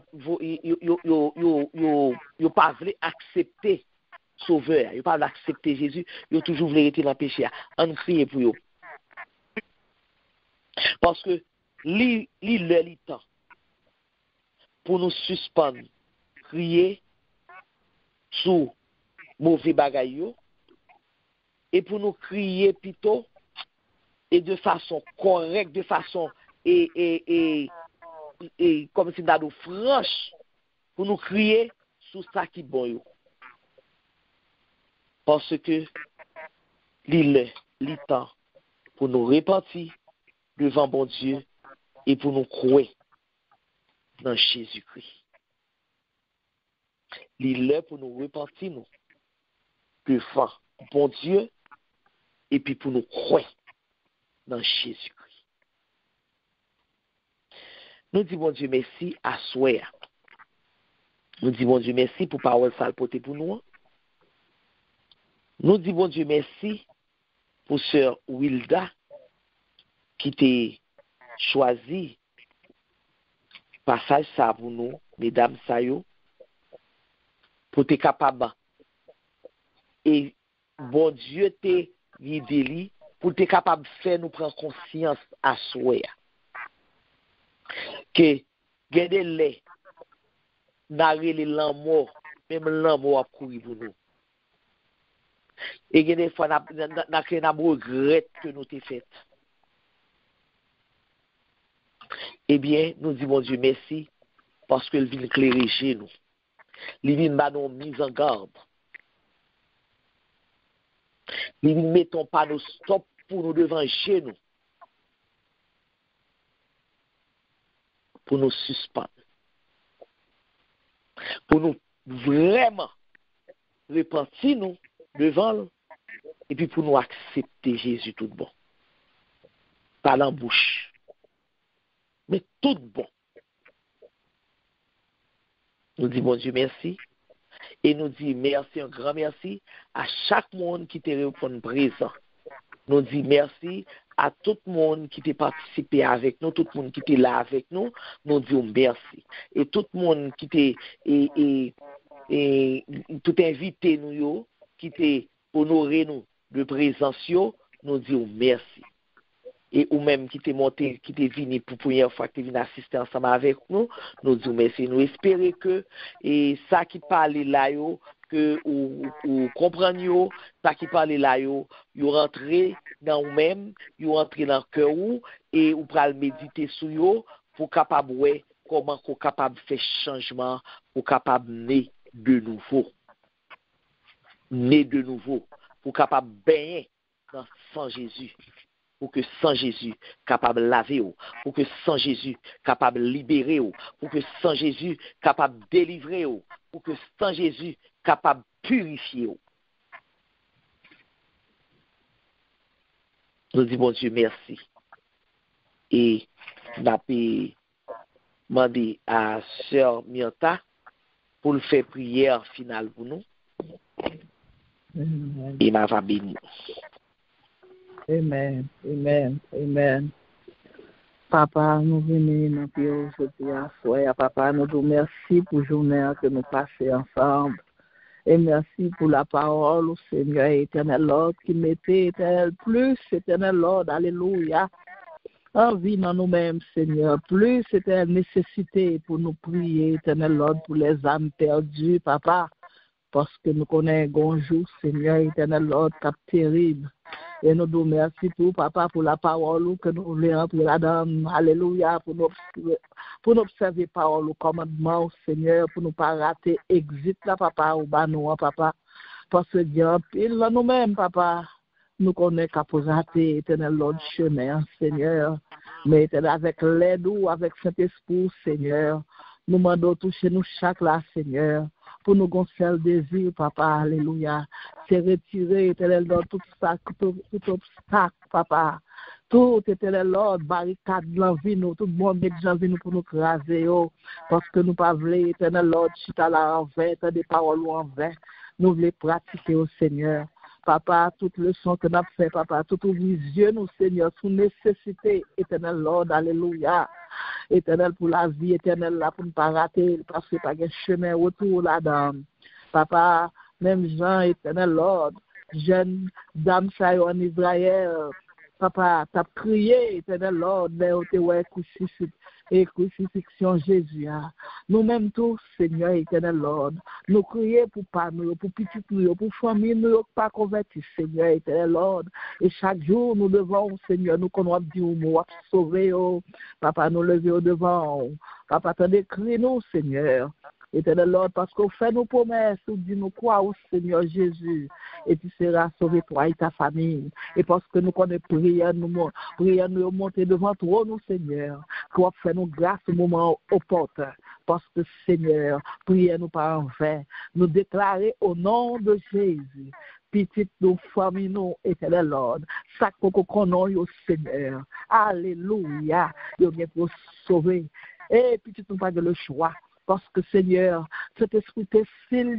pas voulu accepter Sauveur, il pas voulu accepter Jésus, il toujours voulu rester dans le péché. On crie pour eux. Parce que le temps pour nous suspendre, crier sous mauvais bagaille et pour nous crier plutôt et de façon correcte, de façon et comme si nous franche pour nous crier sous ça qui bon. Parce que le temps pour nous repentir devant bon Dieu et pour nous croire dans Jésus-Christ. L'heure pour nous repentir nous devant bon Dieu et puis pour nous croire dans Jésus-Christ. Nous disons bon Dieu merci à soi. Nous disons bon Dieu merci pour parole sale portée pour nous. Nous disons bon Dieu merci pour sœur Wilda qui t'a choisi passage ça pour nous, mesdames Sayo, pour être capable Et bon Dieu te guidé pour te capable de faire nous prendre conscience à soi. Que gardez les narrer les l'amour, même l'amour a couru pour nous. Et des fois, n'a regret que nous t'ai fait. Eh bien, nous disons, Dieu, merci, parce qu'il vient éclairer chez nous. Il vient nous mise en garde. Il ne mettons pas nos stop pour nous devant chez nous. Pour nous suspendre. Pour nous vraiment repentir nous devant nous. Et puis pour nous accepter Jésus tout bon. Pas l'embouche. Mais tout bon. Nous disons, bon Dieu, merci. Et nous disons merci, un grand merci à chaque monde qui te répond présent. Nous disons merci à tout le monde qui t'a participé avec nous, tout le monde qui était là avec nous. Nous disons merci. Et tout le monde qui tout invité nous, qui t'a honoré nous de présence, nous disons merci. Et ou même qui t'est monté, qui t'est venu pour la première fois, qui t'est venu assister ensemble avec nous, nous disons merci. Nous espérons que et ça qui parle là, que ou comprendre, ça qui parle là, vous rentrez dans vous-même, vous rentrez dans le cœur, et vous pouvez méditer sur vous pour capable voir comment vous capable de faire changement, pour capable naître de nouveau. Naître de nouveau, pour capable baigner dans sang Jésus. Pour que sans Jésus capable de laver, pour que sans Jésus capable de libérer, pour que sans Jésus capable de délivrer, pour que sans Jésus capable de purifier. Nous disons, bon Dieu, merci. Et nous avons demandé à Sœur Miota pour le faire prière finale pour nous. Et m'a va béni. Amen, amen, amen. Papa, nous venons aujourd'hui à soi. Papa, nous vous remercions pour la journée que nous passons ensemble. Et merci pour la parole, Seigneur éternel Lord, qui mettait éternel plus, éternel Lord, alléluia. En vie dans nous-mêmes, Seigneur, plus éternelle nécessité pour nous prier, éternel Lord, pour les âmes perdues, Papa. Parce que nous connaissons un jour, Seigneur éternel Lord, cap terrible. Et nous vous remercions tout, Papa, pour la parole que nous voulons entrer là-dedans. Alléluia, pour nous observer parole, le commandement, Seigneur, pour nous pas rater, exit là, Papa, ou bas nous, Papa. Parce que Dieu, pile là nous-mêmes, Papa, nous connaissons qu'à pour rater, éternel Lord, chemin, Seigneur. Mais avec l'aide ou avec Saint-Esprit, Seigneur, nous demandons toucher nous chaque là, Seigneur. Pour nous gonfler le désir, Papa, alléluia. C'est retirer, éternel Lord, tout obstacle, Papa. Tout, éternel Lord, barricade l'envie, nous, tout le monde met l'envie nous pour nous craser, parce que nous pas voulons, éternel Lord, chita là en vain, des paroles en vain. Nous voulons pratiquer au Seigneur. Papa, toute leçon que nous avons fait, Papa, tout ouvrir les yeux, nous, Seigneur, sous nécessité, éternel Lord, alléluia. Éternel pour la vie, éternel là, pour ne pas rater, parce que pas de chemin retour là-dedans. Papa, même Jean, éternel Lord, jeune dame ça en Israël, Papa, t'as crié, éternel Lord, mais on te ouais crucifixion Jésus. Nous-mêmes tous, Seigneur, éternel Lord, nous crions pour pas nous, pour petit nous, pour famille nous, pas convertis, Seigneur, éternel Lord. Et chaque jour, nous devons, Seigneur, nous qu'on va dire, nous va sauver, Papa, nous lever au devant. Papa, t'as décrit nous, Seigneur. Éternel Lord, parce qu'on fait nos promesses, on dit nous croire au Seigneur Jésus, et tu seras sauvé toi et ta famille. Et parce que nous connaissons prière, nous monter devant toi, nous, Seigneur, qu'on fait nous grâce au moment opportun. Parce que, Seigneur, prière nous pas en vain. Nous déclarer au nom de Jésus, petite nous, famille nous, éternel Lord, ça qu'on connaît au Seigneur. Alléluia. Il vient pour sauver. Et petite nous pas de le choix. Parce que, Seigneur, cet esprit te file,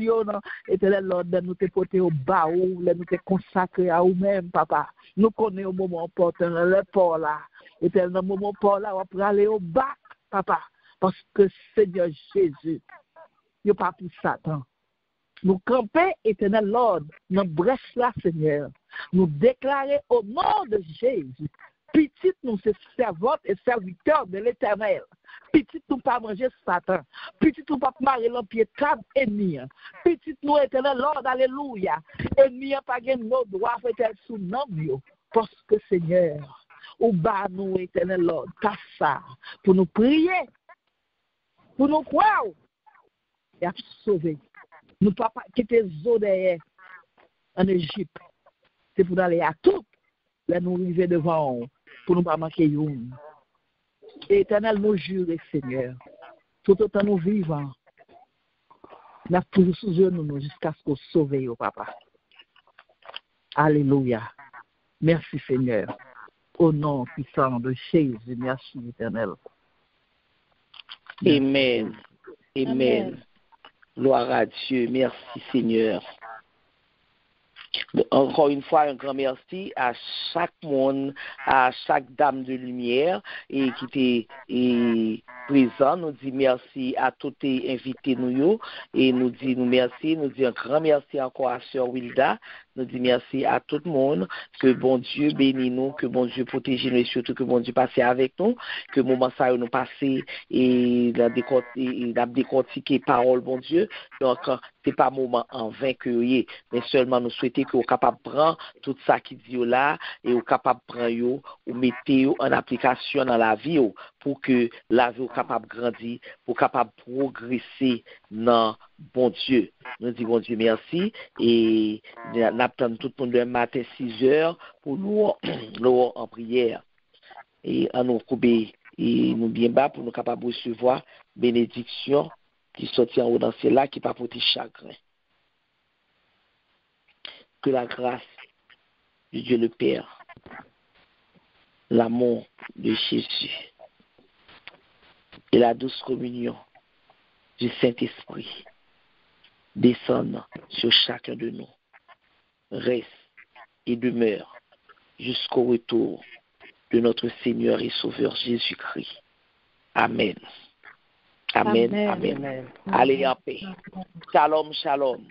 éternel Lord, nous te porter au bas, nous te consacrer à nous-mêmes, Papa. Nous connaissons au moment opportun, le port là. Éternel, au moment opportun là, on va aller au bas, Papa. Parce que, Seigneur Jésus, il n'y a pas plus Satan. Nous camper, éternel Lord, nous brèche là, Seigneur. Nous déclarer au nom de Jésus. Petite nous, c'est servante et serviteur de l'éternel. Petite nous pas manger Satan. Petite nous pas marrer l'empied table ennemi. Petite nous, éternel Lord, alléluia. Ennemi pas gagné nos droits, peut-être sous nos parce que Seigneur, ou bas nous, éternel Lord, t'as ça, pour nous prier, pour nous croire, et à sauver. Nous ne pouvons pas quitter les eaux derrière en Égypte. C'est pour aller à tout, là nous arriver devant, pour ne pas manquer une. Éternel, nous jurons, Seigneur, tout autant nous vivons, nous avons toujours sous nous jusqu'à ce qu'on sauve, papa. Alléluia. Merci, Seigneur. Au nom puissant de Jésus, merci, éternel. Amen. Amen. Gloire à Dieu. Merci, Seigneur. Encore une fois, un grand merci à chaque monde, à chaque dame de lumière et qui était présent. Nous disons merci à tous les invités nous et nous disons merci. Nous disons un grand merci encore à Sœur Wilda. Nous disons merci à tout le monde. Que bon Dieu bénisse nous, que bon Dieu protège nous et surtout que bon Dieu passe avec nous. Que le moment ça nous passe et la décortiquer parole, bon Dieu. Donc, c'est pas un moment en vain que mais seulement nous souhaitons que vous capable de prendre tout ça qui dit là et vous capable de prendre ou mettre en application dans la vie pour que la vie soit capable de grandir, pour capable de progresser dans bon Dieu. Nous disons bon Dieu merci et nous attendons tout le monde le matin 6h pour nous en prière et à nous couper et nous bien bas pour nous capables de recevoir bénédiction qui sortit en haut dans celle-là qui pas porter chagrin. Que la grâce de Dieu le Père, l'amour de Jésus et la douce communion du Saint-Esprit descendent sur chacun de nous, reste et demeure jusqu'au retour de notre Seigneur et Sauveur Jésus-Christ. Amen. Amen. Amen. Amen. Allez en paix. Shalom, shalom.